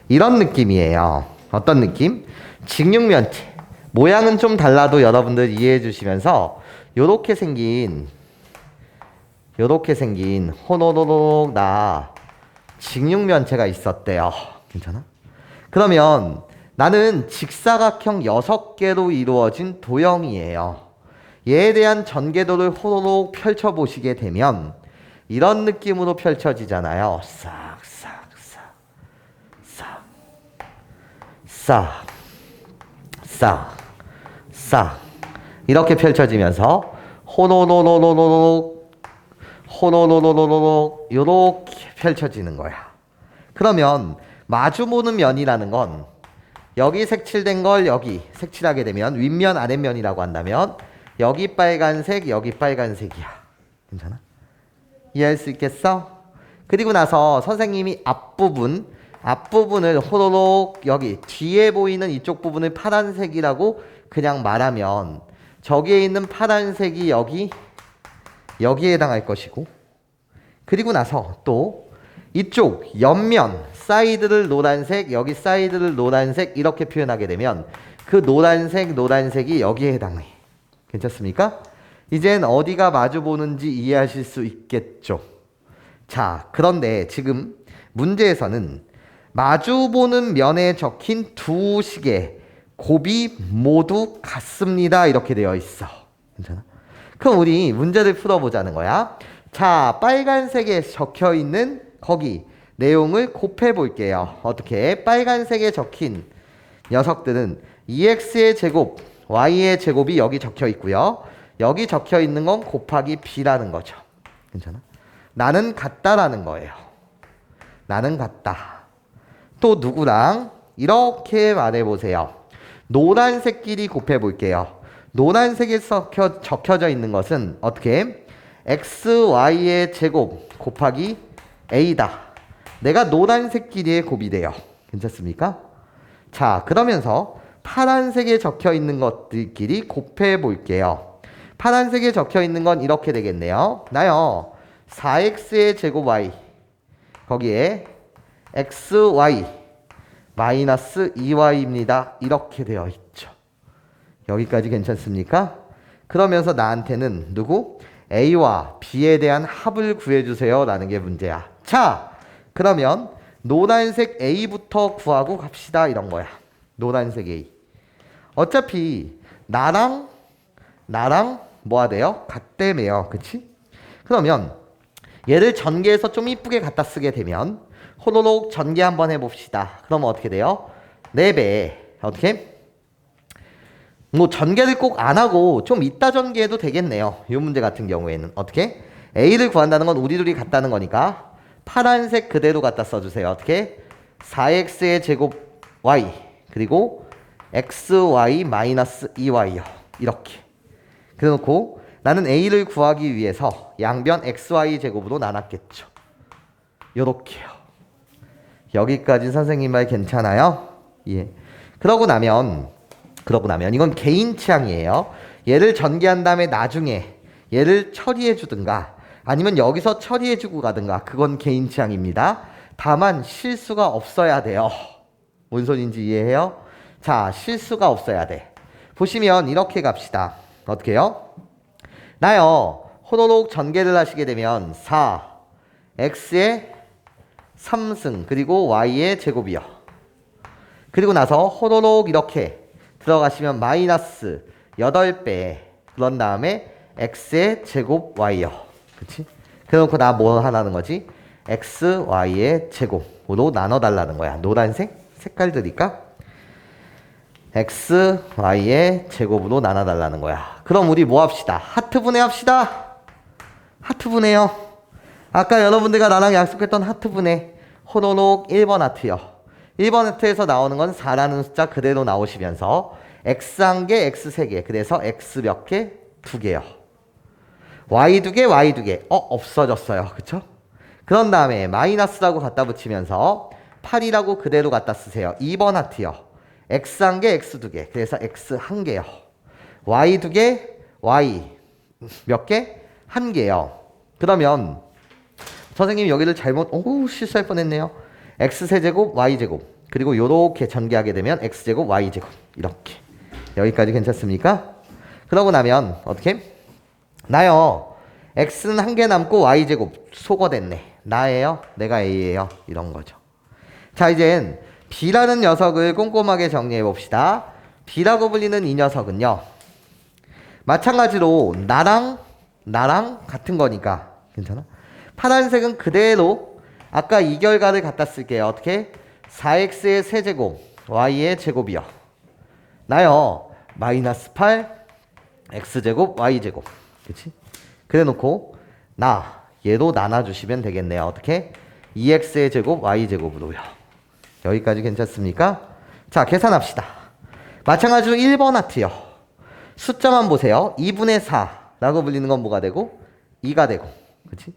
이런 느낌이에요. 어떤 느낌? 직육면체. 모양은 좀 달라도 여러분들 이해해 주시면서 요렇게 생긴 호로로록 나 직육면체가 있었대요. 괜찮아? 그러면 나는 직사각형 6개로 이루어진 도형이에요. 얘에 대한 전개도를 호로록 펼쳐보시게 되면 이런 느낌으로 펼쳐지잖아요. 싹 이렇게 펼쳐지면서 호로로로로로록 요렇게 펼쳐지는 거야. 그러면 마주보는 면이라는 건 여기 색칠된 걸 여기 색칠하게 되면 윗면 아랫면이라고 한다면 여기 빨간색 여기 빨간색이야. 괜찮아? 이해할 수 있겠어? 그리고 나서 선생님이 앞부분을 호로록 여기 뒤에 보이는 이쪽 부분을 파란색이라고 그냥 말하면 저기에 있는 파란색이 여기에 해당할 것이고 그리고 나서 또 이쪽 옆면 사이드를 노란색 여기 사이드를 노란색 이렇게 표현하게 되면 그 노란색이 여기에 해당해. 괜찮습니까? 이젠 어디가 마주 보는지 이해하실 수 있겠죠. 자, 그런데 지금 문제에서는 마주 보는 면에 적힌 두 식의 곱이 모두 같습니다. 이렇게 되어 있어. 괜찮아? 그럼 우리 문제를 풀어보자는 거야. 자, 빨간색에 적혀 있는 거기 내용을 곱해 볼게요. 어떻게? 빨간색에 적힌 녀석들은 2x의 제곱, y의 제곱이 여기 적혀 있고요. 여기 적혀 있는 건 곱하기 b라는 거죠. 괜찮아? 나는 같다라는 거예요. 나는 같다. 또 누구랑? 이렇게 말해보세요. 노란색끼리 곱해볼게요. 노란색에 적혀져 있는 것은 어떻게? xy의 제곱 곱하기 a다. 내가 노란색끼리의 곱이 돼요. 괜찮습니까? 자, 그러면서 파란색에 적혀 있는 것들끼리 곱해 볼게요. 파란색에 적혀 있는 건 이렇게 되겠네요. 나요. 4x의 제곱 y 거기에 xy 마이너스 2y입니다. 이렇게 되어 있죠. 여기까지 괜찮습니까? 그러면서 나한테는 누구? A와 B에 대한 합을 구해주세요 라는 게 문제야. 자, 그러면 노란색 A부터 구하고 갑시다 이런 거야. 노란색 A. 어차피 나랑 뭐가 돼요? 같다며요. 그치? 그러면 얘를 전개해서 좀 이쁘게 갖다 쓰게 되면 호로록 전개 한번 해봅시다. 그러면 어떻게 돼요? 4배. 어떻게? 뭐 전개를 꼭 안 하고 좀 이따 전개해도 되겠네요. 이 문제 같은 경우에는 어떻게? A를 구한다는 건 우리 둘이 같다는 거니까 파란색 그대로 갖다 써주세요. 어떻게? 4x의 제곱 y 그리고 xy 마이너스 2y요. 이렇게 그래놓고 나는 A를 구하기 위해서 양변 xy 제곱으로 나눴겠죠. 요렇게요. 여기까지 선생님 말 괜찮아요? 예. 그러고 나면 이건 개인 취향이에요. 얘를 전개한 다음에 나중에 얘를 처리해 주든가 아니면 여기서 처리해 주고 가든가 그건 개인 취향입니다. 다만 실수가 없어야 돼요. 뭔 소린지 이해해요? 자, 실수가 없어야 돼. 보시면 이렇게 갑시다. 어떻게 해요? 나요. 호로록 전개를 하시게 되면 4x의 3승 그리고 y의 제곱이요. 그리고 나서 호로록 이렇게 들어가시면 마이너스 8배 그런 다음에 x의 제곱 y요. 그치? 그래놓고 나 뭐 하라는 거지? x, y의 제곱으로 나눠달라는 거야. 노란색 색깔들이니까 x, y의 제곱으로 나눠달라는 거야. 그럼 우리 뭐 합시다? 하트 분해 합시다. 하트 분해요. 아까 여러분들과 나랑 약속했던 하트 분해. 호로록 1번 하트요. 1번 하트에서 나오는 건 4라는 숫자 그대로 나오시면서 x 한 개, x 세 개. 그래서 x 몇 개? 2개요. y 2개, y 2개. 없어졌어요. 그쵸? 그런 다음에 마이너스라고 갖다 붙이면서 8이라고 그대로 갖다 쓰세요. 2번 하트요. x 한 개, x 2개. 그래서 x 한 개요. y 2개, y 몇 개? 한 개요. 그러면 선생님이 여기를 실수할 뻔했네요. x세제곱, y제곱. 그리고 요렇게 전개하게 되면 x제곱, y제곱. 이렇게. 여기까지 괜찮습니까? 그러고 나면 어떻게? 나요. x는 한 개 남고 y제곱. 소거됐네. 나예요? 내가 a예요? 이런 거죠. 자, 이젠 b라는 녀석을 꼼꼼하게 정리해 봅시다. b라고 불리는 이 녀석은요. 마찬가지로 나랑 같은 거니까. 괜찮아? 파란색은 그대로 아까 이 결과를 갖다 쓸게요. 어떻게? 4x의 세제곱 y의 제곱이요. 나요. 마이너스 8 x제곱 y제곱. 그치? 그래 놓고 얘도 나눠주시면 되겠네요. 어떻게? 2x의 제곱 y제곱으로요. 여기까지 괜찮습니까? 자, 계산합시다. 마찬가지로 1번 하트요. 숫자만 보세요. 2분의 4라고 불리는 건 뭐가 되고? 2가 되고. 그치?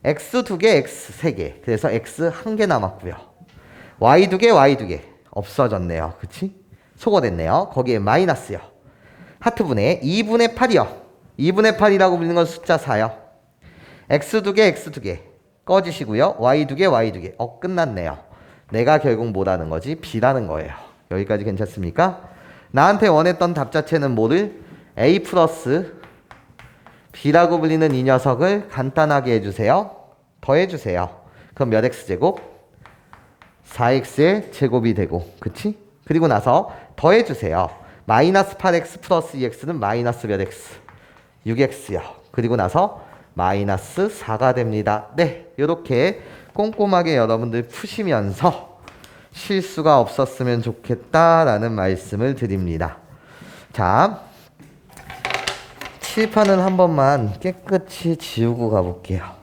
x 2개, x 3개. 그래서 x 한 개 남았고요. y 2개, y 2개. 없어졌네요. 그치? 소거됐네요. 거기에 마이너스요. 하트분의 2분의 8이요. 2분의 8이라고 불리는 건 숫자 4요. x 2개, x 2개. 꺼지시고요. y 2개, y 2개. 끝났네요. 내가 결국 뭐라는 거지? b라는 거예요. 여기까지 괜찮습니까? 나한테 원했던 답 자체는 뭐를? a 플러스 b라고 불리는 이 녀석을 간단하게 해주세요. 더해주세요. 그럼 몇 x제곱? 4x의 제곱이 되고, 그치? 그리고 나서 더해주세요. 마이너스 8x 플러스 2x는 마이너스 몇 x? 6x요. 그리고 나서 마이너스 4가 됩니다. 네, 이렇게 꼼꼼하게 여러분들 푸시면서 실수가 없었으면 좋겠다라는 말씀을 드립니다. 자, 칠판을 한 번만 깨끗이 지우고 가볼게요.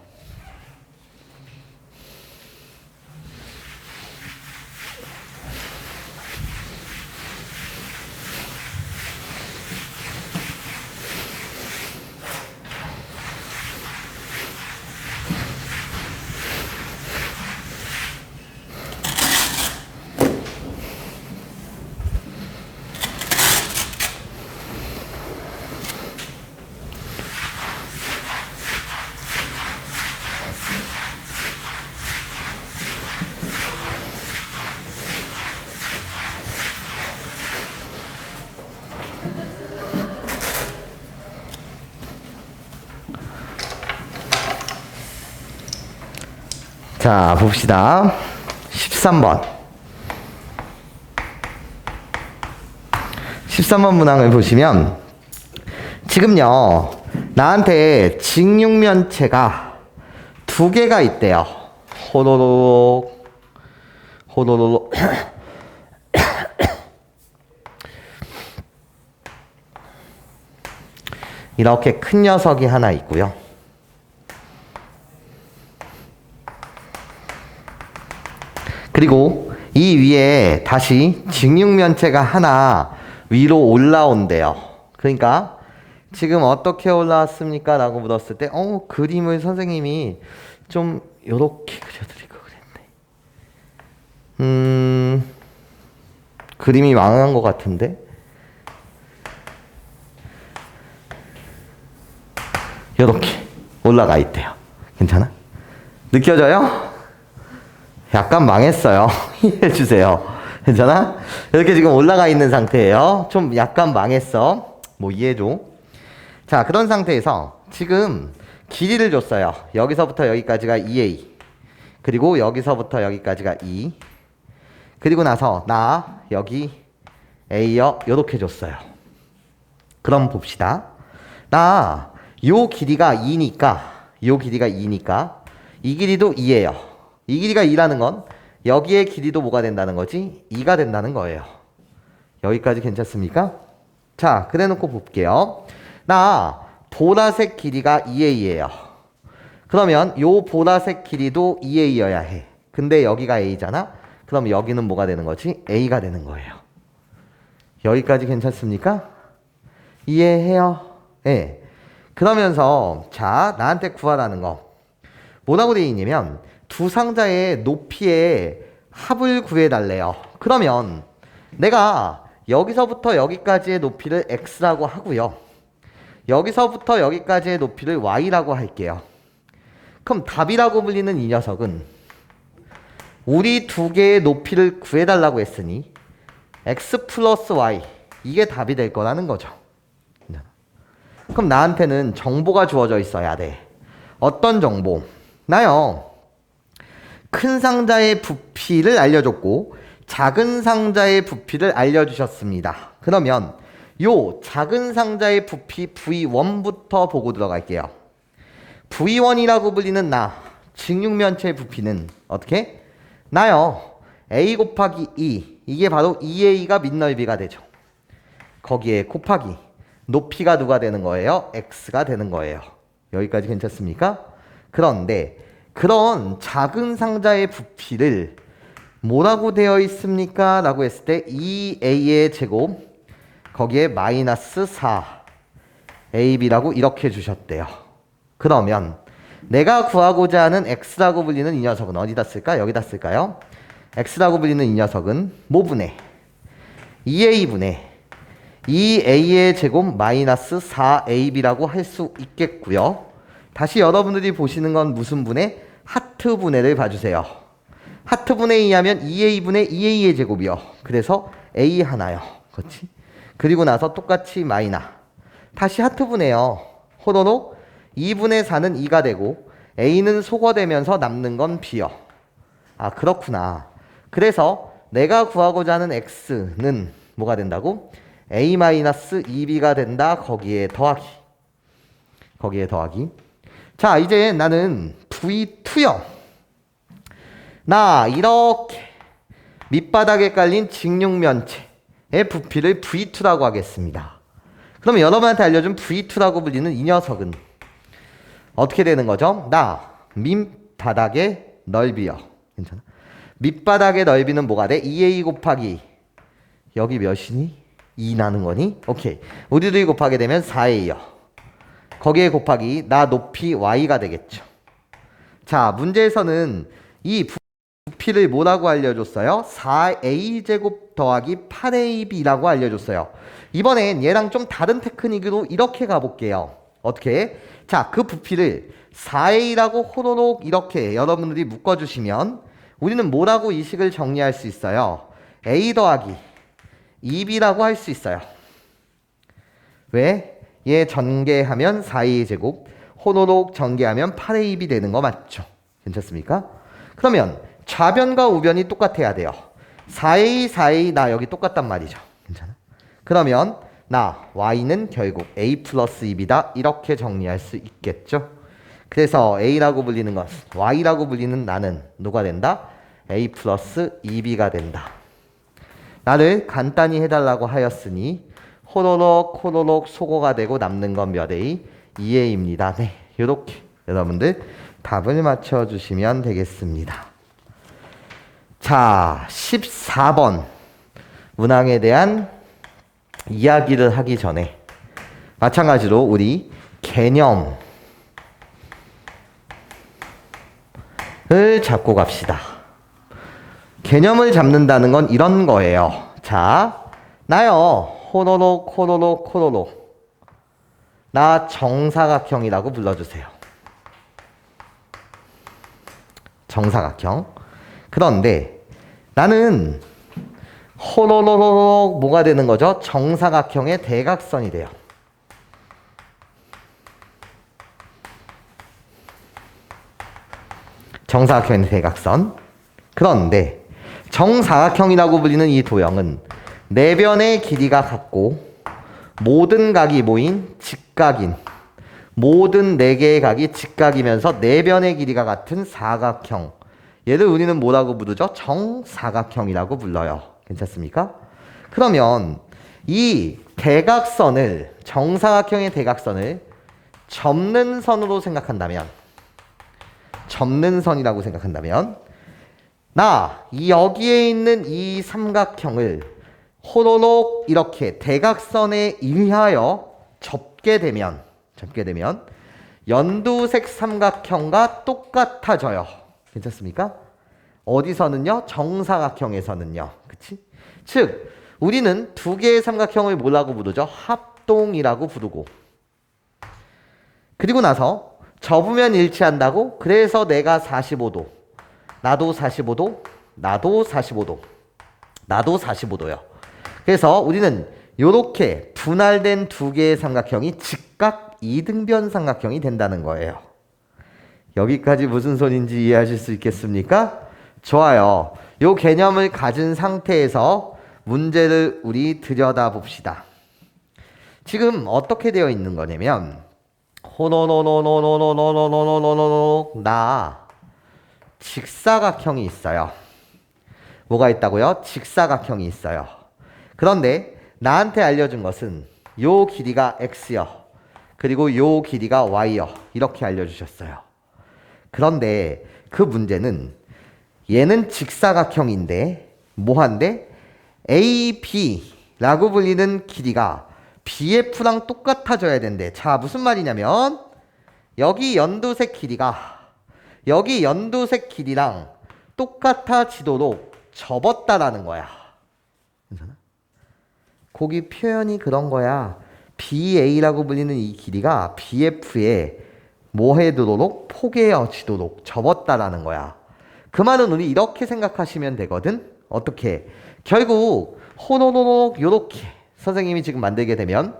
자, 봅시다. 13번. 13번 문항을 보시면 지금요 나한테 직육면체가 두 개가 있대요. 호로록 호로록 이렇게 큰 녀석이 하나 있고요. 그리고 이 위에 다시 직육면체가 하나 위로 올라온대요. 그러니까 지금 어떻게 올라왔습니까? 라고 물었을 때 그림을 선생님이 좀 요렇게 그려드릴 걸 그랬네. 그림이 망한 것 같은데 요렇게 올라가 있대요. 괜찮아? 느껴져요? 약간 망했어요. 이해해주세요. 괜찮아? 이렇게 지금 올라가 있는 상태예요. 좀 약간 망했어. 뭐 이해해줘. 자, 그런 상태에서 지금 길이를 줬어요. 여기서부터 여기까지가 2a. 그리고 여기서부터 여기까지가 2. 그리고 나서 나 여기 a요. 요렇게 줬어요. 그럼 봅시다. 나 요 길이가 2니까 요 길이가 2니까 이 길이도 2예요. 이 길이가 2라는 건 여기의 길이도 뭐가 된다는 거지? 2가 된다는 거예요. 여기까지 괜찮습니까? 자, 그래 놓고 볼게요. 나 보라색 길이가 2a예요. 그러면 요 보라색 길이도 2a여야 해. 근데 여기가 a잖아? 그럼 여기는 뭐가 되는 거지? a가 되는 거예요. 여기까지 괜찮습니까? 이해해요? 네. 그러면서 자, 나한테 구하라는 거 뭐라고 되어 있냐면 두 상자의 높이의 합을 구해달래요. 그러면 내가 여기서부터 여기까지의 높이를 x라고 하고요. 여기서부터 여기까지의 높이를 y라고 할게요. 그럼 답이라고 불리는 이 녀석은 우리 두 개의 높이를 구해달라고 했으니 x 플러스 y 이게 답이 될 거라는 거죠. 그럼 나한테는 정보가 주어져 있어야 돼. 어떤 정보? 나요. 큰 상자의 부피를 알려줬고 작은 상자의 부피를 알려주셨습니다. 그러면 요 작은 상자의 부피 V1부터 보고 들어갈게요. V1이라고 불리는 나 직육면체의 부피는 어떻게? 나요. A 곱하기 2 이게 바로 2A가 밑넓이가 되죠. 거기에 곱하기 높이가 누가 되는 거예요? X가 되는 거예요. 여기까지 괜찮습니까? 그런데 그런 작은 상자의 부피를 뭐라고 되어 있습니까? 라고 했을 때 2A의 제곱 거기에 마이너스 4AB라고 이렇게 주셨대요. 그러면 내가 구하고자 하는 X라고 불리는 이 녀석은 어디다 쓸까? 여기다 쓸까요? X라고 불리는 이 녀석은 뭐분의 2A분의 2A의 제곱 마이너스 4AB라고 할 수 있겠고요. 다시 여러분들이 보시는 건 무슨 분의? 하트 분해를 봐주세요. 하트 분해에 의하면 2A분의 2A의 제곱이요. 그래서 A 하나요. 그렇지? 그리고 나서 똑같이 마이너. 다시 하트 분해요. 호로록 2분의 4는 2가 되고 A는 소거되면서 남는 건 B요. 아, 그렇구나. 그래서 내가 구하고자 하는 X는 뭐가 된다고? A-2B가 된다. 거기에 더하기. 거기에 더하기. 자, 이제 나는 V2요. 나 이렇게 밑바닥에 깔린 직육면체의 부피를 V2라고 하겠습니다. 그러면 여러분한테 알려준 V2라고 불리는 이 녀석은 어떻게 되는 거죠? 나 밑바닥의 넓이요. 괜찮아? 밑바닥의 넓이는 뭐가 돼? 2A 곱하기 여기 몇이니? 2 나는 거니? 오케이. 우리들이 곱하게 되면 4A요. 거기에 곱하기 나 높이 Y가 되겠죠. 자, 문제에서는 이 부피를 뭐라고 알려줬어요? 4A제곱 더하기 8AB라고 알려줬어요. 이번엔 얘랑 좀 다른 테크닉으로 이렇게 가볼게요. 어떻게? 자, 그 부피를 4A라고 호로록 이렇게 여러분들이 묶어주시면 우리는 뭐라고 이 식을 정리할 수 있어요? A 더하기 2B라고 할 수 있어요. 왜? 얘 전개하면 4A 제곱, 호로록 전개하면 8AB 되는 거 맞죠? 괜찮습니까? 그러면 좌변과 우변이 똑같아야 돼요. 4a, 4a 나 여기 똑같단 말이죠. 괜찮아? 그러면 나 y는 결국 a 플러스 2b다 이렇게 정리할 수 있겠죠. 그래서 a라고 불리는 것, y라고 불리는 나는 누가 된다? a 플러스 2b가 된다. 나를 간단히 해달라고 하였으니 호로록 호로록 소거가 되고 남는 건 몇 a? 2a입니다. 네, 이렇게 여러분들 답을 맞춰주시면 되겠습니다. 자, 14번 문항에 대한 이야기를 하기 전에 마찬가지로 우리 개념을 잡고 갑시다. 개념을 잡는다는 건 이런 거예요. 자, 나요 호로록 호로록 호로록 나 정사각형이라고 불러주세요. 정사각형. 그런데 나는 호로로로록 뭐가 되는 거죠? 정사각형의 대각선이 돼요. 정사각형의 대각선. 그런데 정사각형이라고 불리는 이 도형은 내변의 길이가 같고 모든 각이 모인 직각인 모든 4개의 각이 직각이면서 내변의 길이가 같은 사각형. 얘를 우리는 뭐라고 부르죠? 정사각형이라고 불러요. 괜찮습니까? 그러면 이 대각선을 정사각형의 대각선을 접는 선으로 생각한다면 접는 선이라고 생각한다면 나 여기에 있는 이 삼각형을 호로록 이렇게 대각선에 의하여 접게 되면 연두색 삼각형과 똑같아져요. 괜찮습니까? 어디서는요? 정사각형에서는요. 그치? 즉 우리는 두 개의 삼각형을 뭐라고 부르죠? 합동이라고 부르고 그리고 나서 접으면 일치한다고? 그래서 내가 45도 나도 45도 나도 45도 나도 45도요. 그래서 우리는 요렇게 분할된 두 개의 삼각형이 직각 이등변 삼각형이 된다는 거예요. 여기까지 무슨 소린지 이해하실 수 있겠습니까? 좋아요. 요 개념을 가진 상태에서 문제를 우리 들여다봅시다. 지금 어떻게 되어 있는 거냐면 호노노노노노노노노노노노노 나 직사각형이 있어요. 뭐가 있다고요? 직사각형이 있어요. 그런데 나한테 알려준 것은 요 길이가 x요. 그리고 요 길이가 y요. 이렇게 알려주셨어요. 그런데 그 문제는 얘는 직사각형인데 뭐한데 AB라고 불리는 길이가 BF랑 똑같아져야 된대. 자, 무슨 말이냐면 여기 연두색 길이가 여기 연두색 길이랑 똑같아지도록 접었다라는 거야. 괜찮아? 거기 표현이 그런 거야. BA라고 불리는 이 길이가 BF에 뭐 해두도록 포개어지도록 접었다라는 거야. 그 말은 우리 이렇게 생각하시면 되거든. 어떻게? 결국 호노노노 요렇게 선생님이 지금 만들게 되면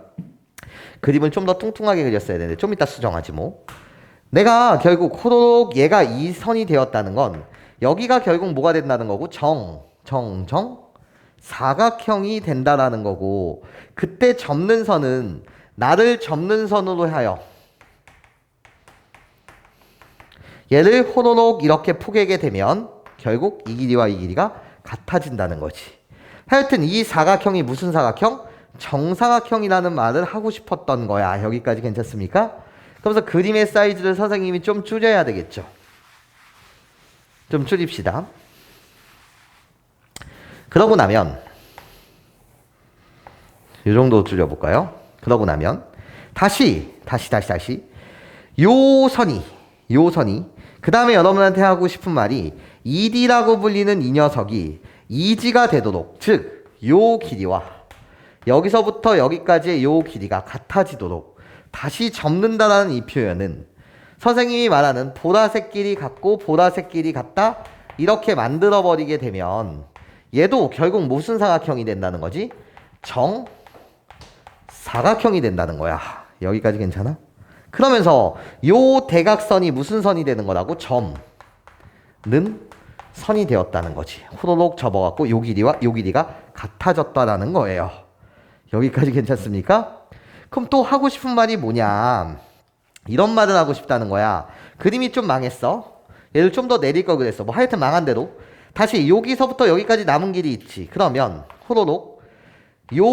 그림을 좀 더 뚱뚱하게 그렸어야 되는데 좀 이따 수정하지 뭐. 내가 결국 호로록 얘가 이 선이 되었다는 건 여기가 결국 뭐가 된다는 거고 사각형이 된다라는 거고 그때 접는 선은 나를 접는 선으로 하여 얘를 호로록 이렇게 포개게 되면 결국 이 길이와 이 길이가 같아진다는 거지. 하여튼 이 사각형이 무슨 사각형? 정사각형이라는 말을 하고 싶었던 거야. 여기까지 괜찮습니까? 그래서 그림의 사이즈를 선생님이 좀 줄여야 되겠죠. 좀 줄입시다. 그러고 나면 이 정도 줄여볼까요? 그러고 나면 다시 요 선이 그 다음에 여러분한테 하고 싶은 말이 ED라고 불리는 이 녀석이 EG가 되도록 즉 요 길이와 여기서부터 여기까지의 요 길이가 같아지도록 다시 접는다라는 이 표현은 선생님이 말하는 보라색 길이 같고 보라색 길이 같다 이렇게 만들어버리게 되면 얘도 결국 무슨 사각형이 된다는 거지? 정사각형이 된다는 거야. 여기까지 괜찮아? 그러면서 요 대각선이 무슨 선이 되는 거라고? 선이 되었다는 거지. 호로록 접어갖고 요 길이와 요 길이가 같아졌다라는 거예요. 여기까지 괜찮습니까? 그럼 또 하고 싶은 말이 뭐냐? 이런 말을 하고 싶다는 거야. 그림이 좀 망했어. 얘를 좀 더 내릴 걸 그랬어. 뭐 하여튼 망한 대로. 다시 여기서부터 여기까지 남은 길이 있지. 그러면 호로록 요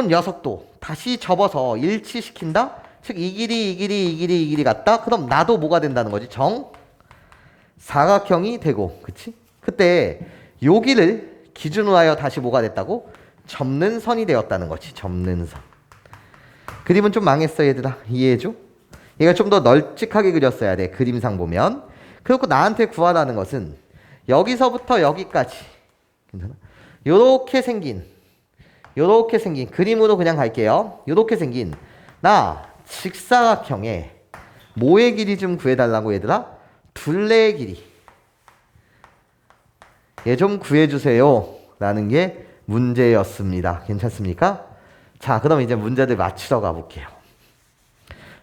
녀석도 다시 접어서 일치시킨다? 즉 이 길이 이 길이 이 길이 이 길이 같다? 그럼 나도 뭐가 된다는 거지? 사각형이 되고, 그치? 그때 여기를 기준으로 하여 다시 뭐가 됐다고? 접는 선이 되었다는 거지. 접는 선. 그림은 좀 망했어 얘들아. 이해해줘? 얘가 좀 더 널찍하게 그렸어야 돼. 그림상 보면. 그렇고 나한테 구하라는 것은 여기서부터 여기까지 괜찮아? 요렇게 생긴 그림으로 그냥 갈게요. 요렇게 생긴 나 직사각형의 뭐의 길이 좀 구해달라고 얘들아? 둘레의 길이. 얘 좀 구해주세요 라는 게 문제였습니다. 괜찮습니까? 자, 그럼 이제 문제들 맞추러 가볼게요.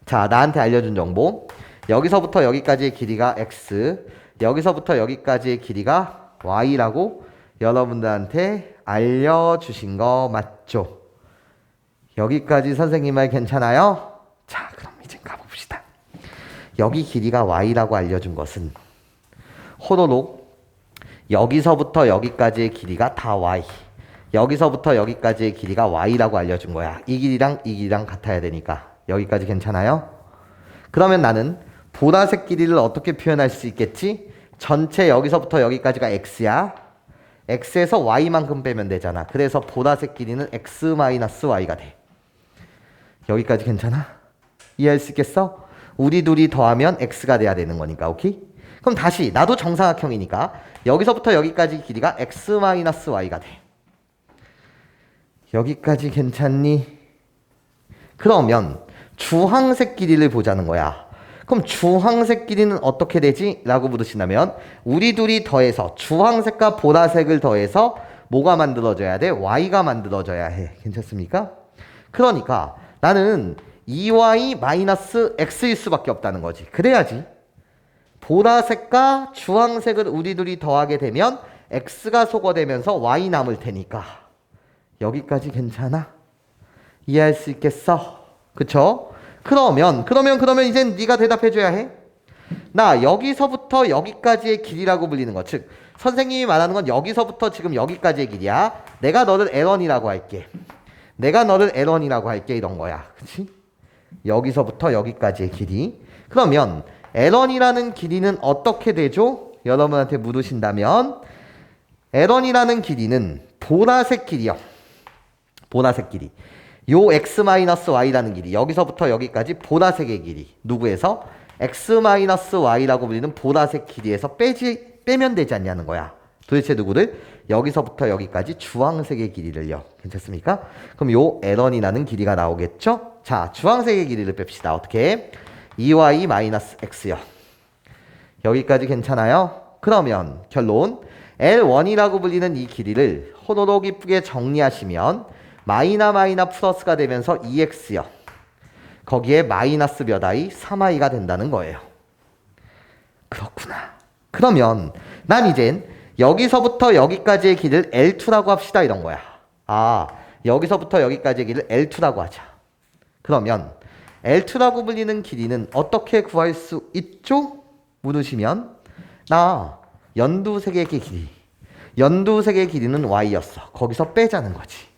자, 나한테 알려준 정보. 여기서부터 여기까지의 길이가 x, 여기서부터 여기까지의 길이가 y라고 여러분들한테 알려주신 거 맞죠? 여기까지 선생님 말 괜찮아요? 자, 그럼 이제 가봅시다. 여기 길이가 y라고 알려준 것은 호로록 여기서부터 여기까지의 길이가 다 y, 여기서부터 여기까지의 길이가 y라고 알려준 거야. 이 길이랑 같아야 되니까. 여기까지 괜찮아요? 그러면 나는 보라색 길이를 어떻게 표현할 수 있겠지? 전체 여기서부터 여기까지가 x야. x에서 y만큼 빼면 되잖아. 그래서 보라색 길이는 x-y가 돼. 여기까지 괜찮아? 이해할 수 있겠어? 우리 둘이 더하면 x가 돼야 되는 거니까. 오케이? 그럼 다시 나도 정사각형이니까 여기서부터 여기까지 길이가 x-y가 돼. 여기까지 괜찮니? 그러면 주황색 길이를 보자는 거야. 그럼 주황색 길이는 어떻게 되지? 라고 물으신다면 우리 둘이 더해서 주황색과 보라색을 더해서 뭐가 만들어져야 돼? y가 만들어져야 해. 괜찮습니까? 그러니까 나는 2y-x일 수밖에 없다는 거지. 그래야지 보라색과 주황색을 우리 둘이 더하게 되면 x가 소거되면서 y 남을 테니까. 여기까지 괜찮아? 이해할 수 있겠어? 그쵸? 그러면 이젠 네가 대답해줘야 해. 나 여기서부터 여기까지의 길이라고 불리는 것, 즉 선생님이 말하는 건 여기서부터 지금 여기까지의 길이야. 내가 너를 L1이라고 할게. 이런 거야. 그치? 여기서부터 여기까지의 길이. 그러면 L1이라는 길이는 어떻게 되죠? 여러분한테 물으신다면 L1이라는 길이는 보라색 길이요. 보라색 길이. 요 x-y라는 길이, 여기서부터 여기까지 보라색의 길이. 누구에서? x-y라고 불리는 보라색 길이에서 빼면 되지 않냐는 거야. 도대체 누구를? 여기서부터 여기까지 주황색의 길이를요. 괜찮습니까? 그럼 요 L1이라는 길이가 나오겠죠? 자, 주황색의 길이를 뺍시다. 어떻게? 2y-x요. 여기까지 괜찮아요? 그러면 결론 L1이라고 불리는 이 길이를 호로록 이쁘게 정리하시면 마이나 플러스가 되면서 2x요. 거기에 마이너스 몇 i? 3i가 된다는 거예요. 그렇구나. 그러면 난 이젠 여기서부터 여기까지의 길을 L2라고 합시다 이런 거야. 아, 여기서부터 여기까지의 길을 L2라고 하자. 그러면 L2라고 불리는 길이는 어떻게 구할 수 있죠? 물으시면 나 연두색의 길이. 연두색의 길이는 y였어. 거기서 빼자는 거지.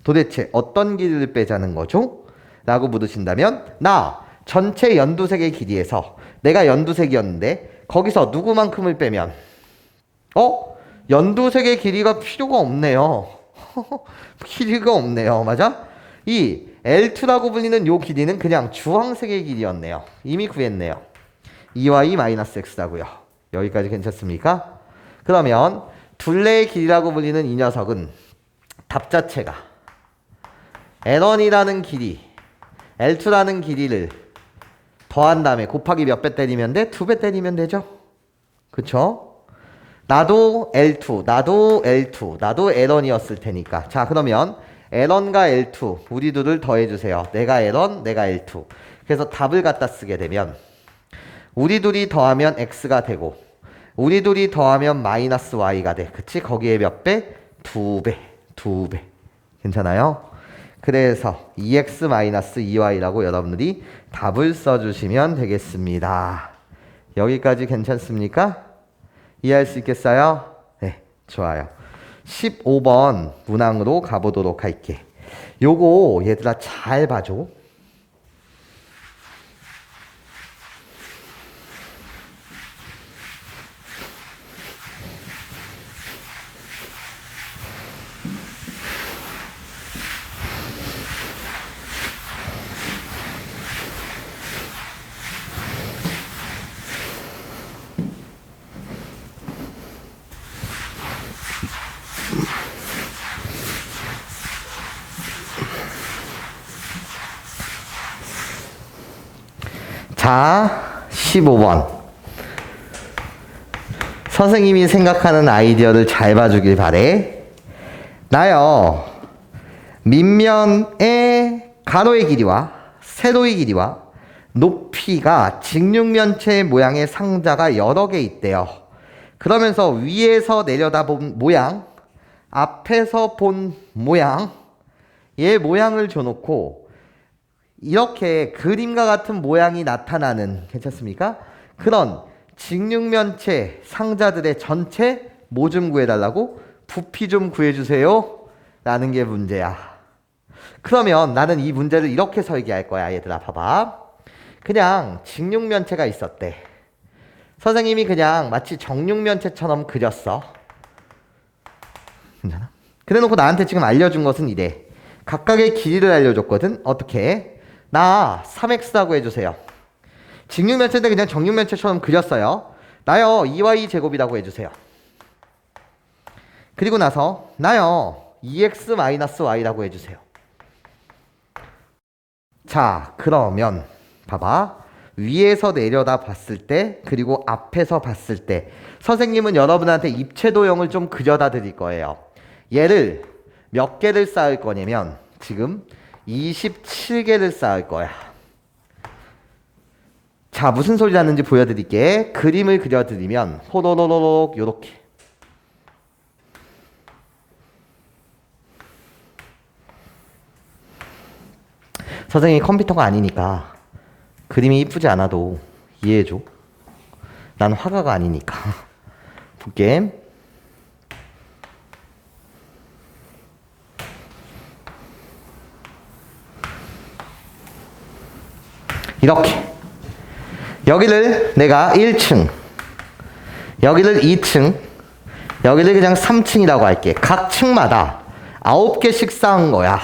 도대체 어떤 길이를 빼자는 거죠? 라고 물으신다면 나 전체 연두색의 길이에서 내가 연두색이었는데 거기서 누구만큼을 빼면 연두색의 길이가 필요가 없네요. 길이가 없네요. 맞아? 이 L2라고 불리는 요 길이는 그냥 주황색의 길이였네요. 이미 구했네요. 2y-x라고요. 여기까지 괜찮습니까? 그러면 둘레의 길이라고 불리는 이 녀석은 답 자체가 L1이라는 길이, L2라는 길이를 더한 다음에 곱하기 몇 배 때리면 돼? 2배 때리면 되죠? 그쵸? 나도 L2, 나도 L1이었을 테니까. 자, 그러면 L1과 L2, 우리 둘을 더해주세요. 내가 L1, 내가 L2. 그래서 답을 갖다 쓰게 되면 우리 둘이 더하면 X가 되고 우리 둘이 더하면 마이너스 y가 돼. 그치? 거기에 몇 배? 2배. 2배. 괜찮아요? 그래서 2x-2y라고 여러분들이 답을 써주시면 되겠습니다. 여기까지 괜찮습니까? 이해할 수 있겠어요? 네, 좋아요. 15번 문항으로 가보도록 할게. 요거 얘들아 잘 봐줘. 자, 15번. 선생님이 생각하는 아이디어를 잘 봐주길 바래. 나요, 밑면의 가로의 길이와 세로의 길이와 높이가 직육면체 모양의 상자가 여러 개 있대요. 그러면서 위에서 내려다본 모양, 앞에서 본 모양, 얘 모양을 줘놓고 이렇게 그림과 같은 모양이 나타나는, 괜찮습니까? 그런 직육면체 상자들의 전체 뭐 좀 구해달라고? 부피 좀 구해주세요 라는 게 문제야. 그러면 나는 이 문제를 이렇게 설계할 거야. 얘들아 봐봐. 그냥 직육면체가 있었대. 선생님이 그냥 마치 정육면체처럼 그렸어. 괜찮아? 그래놓고 나한테 지금 알려준 것은 이래. 각각의 길이를 알려줬거든. 어떻게? 나 3x라고 해주세요. 직육면체인데 그냥 정육면체처럼 그렸어요. 나요 2y 제곱이라고 해주세요. 그리고 나서 나요 2x-y라고 해주세요. 자, 그러면 봐봐. 위에서 내려다 봤을 때 그리고 앞에서 봤을 때 선생님은 여러분한테 입체도형을 좀 그려다 드릴 거예요. 얘를 몇 개를 쌓을 거냐면 지금 27개를 쌓을 거야. 자, 무슨 소리 나는지 보여드릴게. 그림을 그려드리면 호로로로록 요렇게. 선생님이 컴퓨터가 아니니까 그림이 이쁘지 않아도 이해해줘. 난 화가가 아니니까. 볼게. 이렇게. 여기를 내가 1층, 여기를 2층, 여기를 그냥 3층이라고 할게. 각 층마다 9개씩 쌓은 거야.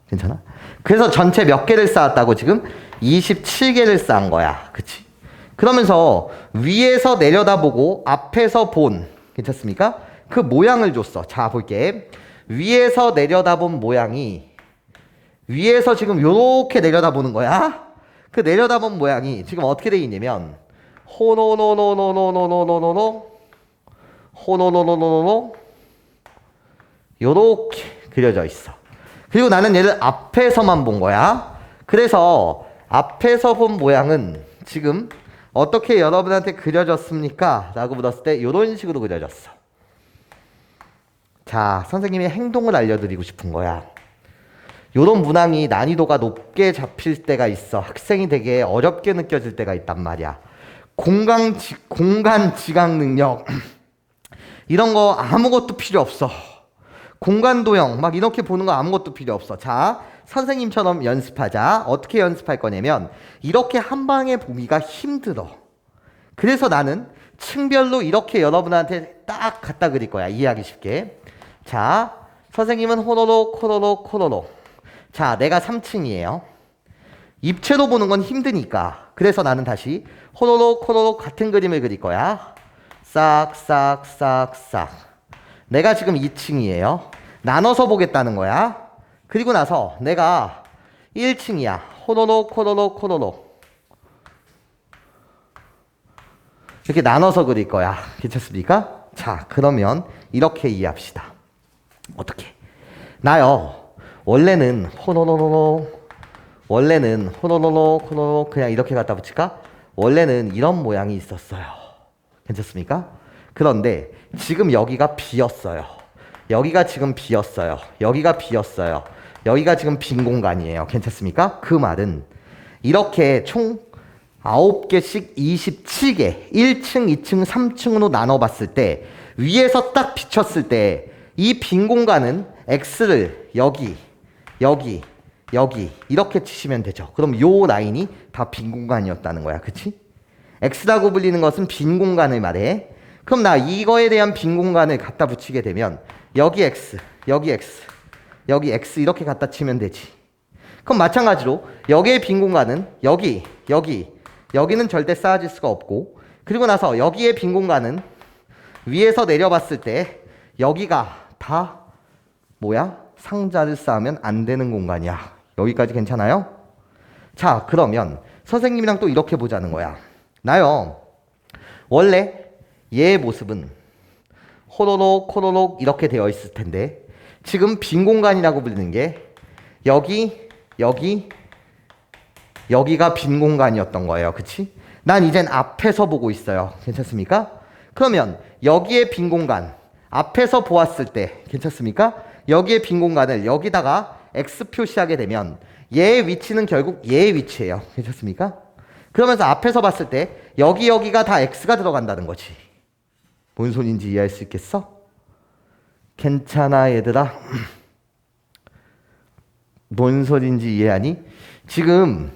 괜찮아? 그래서 전체 몇 개를 쌓았다고 지금? 27개를 쌓은 거야. 그치? 그러면서 위에서 내려다보고 앞에서 본, 괜찮습니까? 그 모양을 줬어. 자, 볼게. 위에서 내려다본 모양이, 위에서 지금 요렇게 내려다보는 거야. 그 내려다본 모양이 지금 어떻게 돼 있냐면 호노노노노노노노노노 호노노노노노 요렇게 그려져 있어. 그리고 나는 얘를 앞에서만 본 거야. 그래서 앞에서 본 모양은 지금 어떻게 여러분한테 그려졌습니까? 라고 물었을 때 이런 식으로 그려졌어. 자, 선생님이 행동을 알려드리고 싶은 거야. 요런 문항이 난이도가 높게 잡힐 때가 있어. 학생이 되게 어렵게 느껴질 때가 있단 말이야. 공간 지각 능력 이런 거 아무것도 필요 없어. 공간 도형 막 이렇게 보는 거 아무것도 필요 없어. 자, 선생님처럼 연습하자. 어떻게 연습할 거냐면 이렇게 한 방에 보기가 힘들어. 그래서 나는 층별로 이렇게 여러분한테 딱 갖다 그릴 거야. 이해하기 쉽게. 자, 선생님은 호로록 호로록 호로록. 자, 내가 3층이에요. 입체로 보는 건 힘드니까. 그래서 나는 다시 호로록 호로록 같은 그림을 그릴 거야. 싹싹싹싹. 내가 지금 2층이에요. 나눠서 보겠다는 거야. 그리고 나서 내가 1층이야. 호로록 호로록 호로록. 이렇게 나눠서 그릴 거야. 괜찮습니까? 자, 그러면 이렇게 이해합시다. 어떻게? 나요. 원래는 호노노노노, 원래는 호노노노 호노노 그냥 이렇게 갖다 붙일까? 원래는 이런 모양이 있었어요. 괜찮습니까? 그런데 지금 여기가 비었어요. 여기가 지금 비었어요. 여기가 비었어요. 여기가 지금 빈 공간이에요. 괜찮습니까? 그 말은 이렇게 총 9개씩 27개 1층, 2층, 3층으로 나눠봤을 때 위에서 딱 비쳤을 때 이 빈 공간은 X를 여기, 여기, 여기 이렇게 치시면 되죠. 그럼 요 라인이 다 빈 공간이었다는 거야. 그치? X라고 불리는 것은 빈 공간을 말해. 그럼 나 이거에 대한 빈 공간을 갖다 붙이게 되면 여기 X, 여기 X, 여기 X 이렇게 갖다 치면 되지. 그럼 마찬가지로 여기의 빈 공간은 여기, 여기, 여기는 절대 쌓아질 수가 없고 그리고 나서 여기의 빈 공간은 위에서 내려봤을 때 여기가 다 뭐야? 상자를 쌓으면 안 되는 공간이야. 여기까지 괜찮아요? 자, 그러면 선생님이랑 또 이렇게 보자는 거야. 나요. 원래 얘의 모습은 호로록 호로록 이렇게 되어 있을 텐데 지금 빈 공간이라고 불리는 게 여기, 여기, 여기가 빈 공간이었던 거예요. 그치? 난 이젠 앞에서 보고 있어요. 괜찮습니까? 그러면 여기에 빈 공간 앞에서 보았을 때 괜찮습니까? 여기에 빈 공간을 여기다가 X 표시하게 되면 얘의 위치는 결국 얘의 위치예요. 괜찮습니까? 그러면서 앞에서 봤을 때 여기가 다 X가 들어간다는 거지. 뭔 소린지 이해할 수 있겠어? 괜찮아 얘들아? 뭔 소린지 이해하니? 지금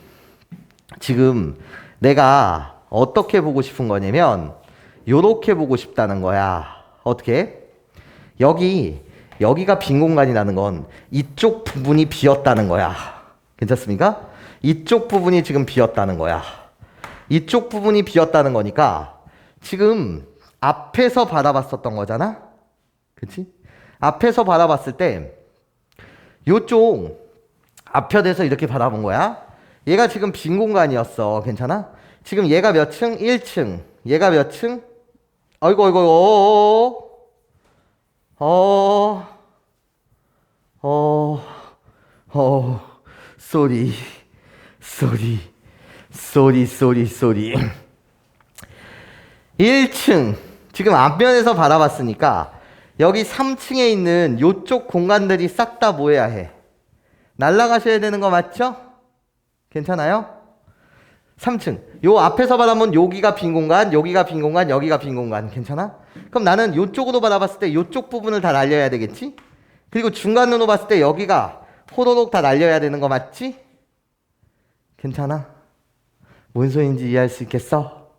내가 어떻게 보고 싶은 거냐면 요렇게 보고 싶다는 거야. 어떻게? 여기가 빈 공간이라는 건 이쪽 부분이 비었다는 거야. 괜찮습니까? 이쪽 부분이 지금 비었다는 거야. 이쪽 부분이 비었다는 거니까 지금 앞에서 바라봤었던 거잖아? 그치? 앞에서 바라봤을 때 요쪽 앞편에서 이렇게 바라본 거야. 얘가 지금 빈 공간이었어. 괜찮아? 지금 얘가 몇 층? 1층. 얘가 몇 층? 어이구 쏘리 1층 지금 앞면에서 바라봤으니까 여기 3층에 있는 요쪽 공간들이 싹 다 뭐해야 해? 날아가셔야 되는 거 맞죠? 괜찮아요? 3층 요 앞에서 바라보면 여기가 빈 공간, 여기가 빈 공간, 여기가 빈 공간. 괜찮아? 그럼 나는 요쪽으로 바라봤을 때 요쪽 부분을 다 날려야 되겠지? 그리고 중간으로 봤을 때 여기가 호로록 다 날려야 되는 거 맞지? 괜찮아? 뭔 소리인지 이해할 수 있겠어?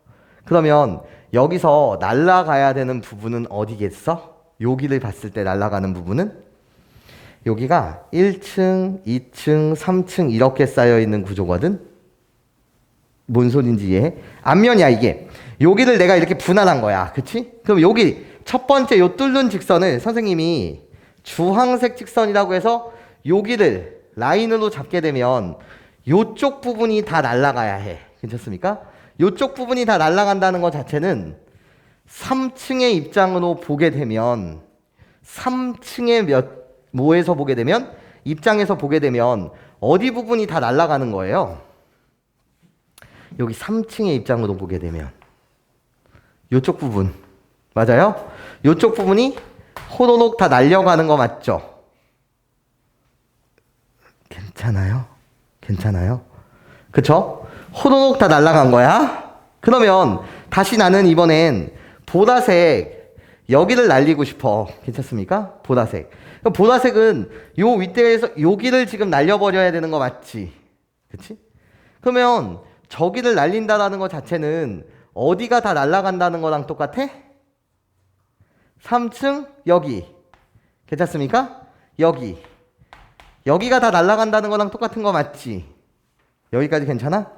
그러면 여기서 날아가야 되는 부분은 어디겠어? 여기를 봤을 때 날아가는 부분은? 여기가 1층, 2층, 3층 이렇게 쌓여있는 구조거든? 뭔 소린지 이해해? 앞면이야 이게. 여기를 내가 이렇게 분할한 거야. 그치? 그럼 여기 첫 번째 요 뚫는 직선을 선생님이 주황색 직선이라고 해서 여기를 라인으로 잡게 되면 요쪽 부분이 다 날아가야 해. 괜찮습니까? 요쪽 부분이 다 날아간다는 것 자체는 3층의 입장으로 보게 되면 3층의 뭐에서 보게 되면 입장에서 보게 되면 어디 부분이 다 날아가는 거예요? 여기 3층의 입장으로 보게 되면 요쪽 부분 맞아요? 요쪽 부분이 호로록 다 날려가는 거 맞죠? 괜찮아요? 괜찮아요? 그쵸? 호로록 다 날아간 거야? 그러면 다시 나는 이번엔 보라색 여기를 날리고 싶어. 괜찮습니까? 보라색. 보라색은 요 윗대에서 여기를 지금 날려버려야 되는 거 맞지? 그치? 그러면 저기를 날린다라는 것 자체는 어디가 다 날아간다는 거랑 똑같아? 3층 여기. 괜찮습니까? 여기가 다 날아간다는 거랑 똑같은 거 맞지? 여기까지 괜찮아?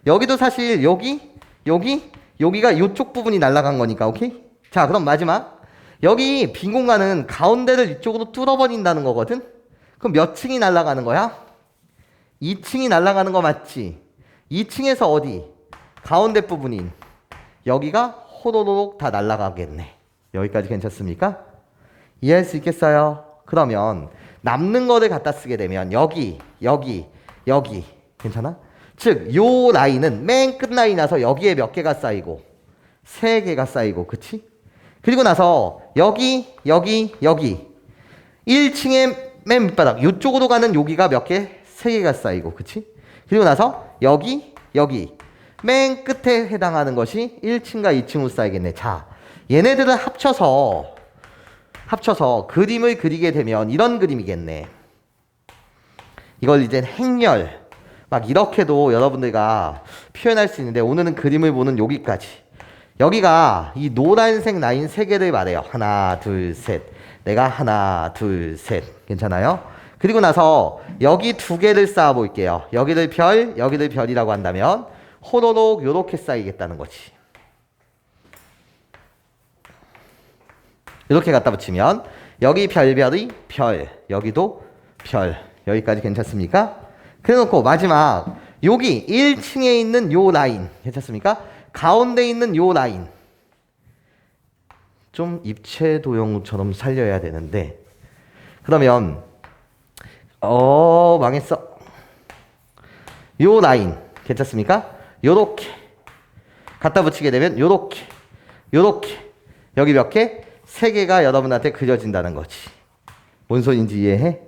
여기도 사실 여기가 이쪽 부분이 날아간 거니까 오케이? 자 그럼 마지막 여기 빈 공간은 가운데를 이쪽으로 뚫어버린다는 거거든? 그럼 몇 층이 날아가는 거야? 2층이 날아가는 거 맞지? 2층에서 어디? 가운데 부분인 여기가 호로록 다 날아가겠네. 여기까지 괜찮습니까? 이해할 수 있겠어요? 그러면 남는 거를 갖다 쓰게 되면 여기 괜찮아? 즉 요 라인은 맨 끝 라인이라서 여기에 몇 개가 쌓이고 3개가 쌓이고 그치? 그리고 나서 여기 1층의 맨 밑바닥 이쪽으로 가는 여기가 몇 개? 3개가 쌓이고 그치? 그리고 나서 여기 맨 끝에 해당하는 것이 1층과 2층으로 쌓이겠네. 자, 얘네들을 합쳐서 그림을 그리게 되면 이런 그림이겠네. 이걸 이제 행렬 막 이렇게도 여러분들과 표현할 수 있는데 오늘은 그림을 보는 여기까지. 여기가 이 노란색 라인 3개를 말해요. 하나 둘 셋. 내가 하나 둘 셋. 괜찮아요? 그리고 나서 여기 2개를 쌓아 볼게요. 여기를 별, 여기를 별이라고 한다면 호로록 요렇게 쌓이겠다는 거지. 이렇게 갖다 붙이면 여기 별별이 별, 여기도 별. 여기까지 괜찮습니까? 그래놓고 마지막 여기 1층에 있는 요 라인 괜찮습니까? 가운데 있는 요 라인 좀 입체 도형처럼 살려야 되는데 그러면 망했어. 요 라인 괜찮습니까? 요렇게 갖다 붙이게 되면 요렇게 여기 몇 개? 3개가 여러분한테 그려진다는 거지. 뭔 소린지 이해해?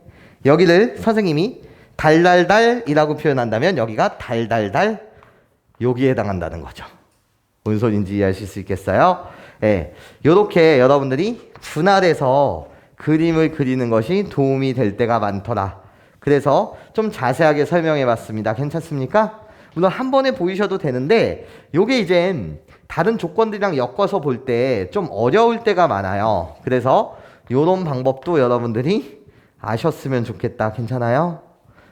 여기를 선생님이 달달달이라고 표현한다면 여기가 달달달 여기에 해당한다는 거죠. 뭔 소린지 이해하실 수 있겠어요? 네, 요렇게 여러분들이 분할해서 그림을 그리는 것이 도움이 될 때가 많더라. 그래서 좀 자세하게 설명해 봤습니다. 괜찮습니까? 물론 한 번에 보이셔도 되는데 요게 이젠 다른 조건들이랑 엮어서 볼 때 좀 어려울 때가 많아요. 그래서 요런 방법도 여러분들이 아셨으면 좋겠다. 괜찮아요?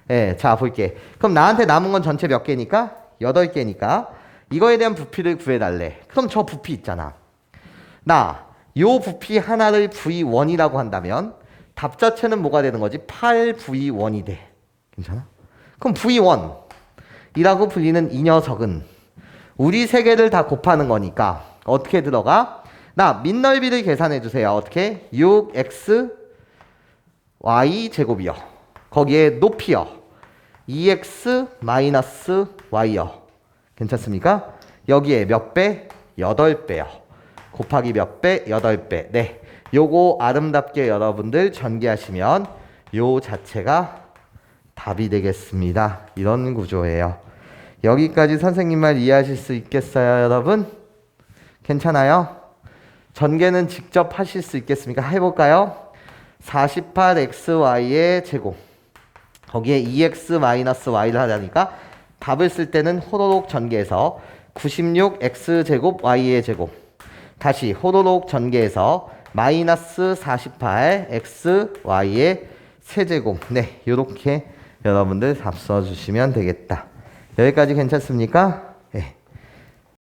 네, 자 볼게. 그럼 나한테 남은 건 전체 몇 개니까? 8개니까 이거에 대한 부피를 구해달래. 그럼 저 부피 있잖아. 나 요 부피 하나를 V1이라고 한다면 답 자체는 뭐가 되는 거지? 8V1이 돼. 괜찮아? 그럼 V1이라고 불리는 이 녀석은 우리 3개를 다 곱하는 거니까 어떻게 들어가? 나 밑넓이를 계산해 주세요. 어떻게? 6x y 제곱이요. 거기에 높이요. 2x 마이너스 y요. 괜찮습니까? 여기에 몇 배? 8배요. 곱하기 몇 배? 8배. 네. 요거 아름답게 여러분들 전개하시면 요 자체가 답이 되겠습니다. 이런 구조예요. 여기까지 선생님 말 이해하실 수 있겠어요, 여러분? 괜찮아요? 전개는 직접 하실 수 있겠습니까? 해볼까요? 48xy의 제곱 거기에 2x 마이너스 y를 하자니까 답을 쓸 때는 호로록 전개해서 96x제곱 y의 제곱 다시 호로록 전개해서 마이너스 48xy의 세제곱 네, 요렇게 여러분들 답 써주시면 되겠다. 여기까지 괜찮습니까? 네.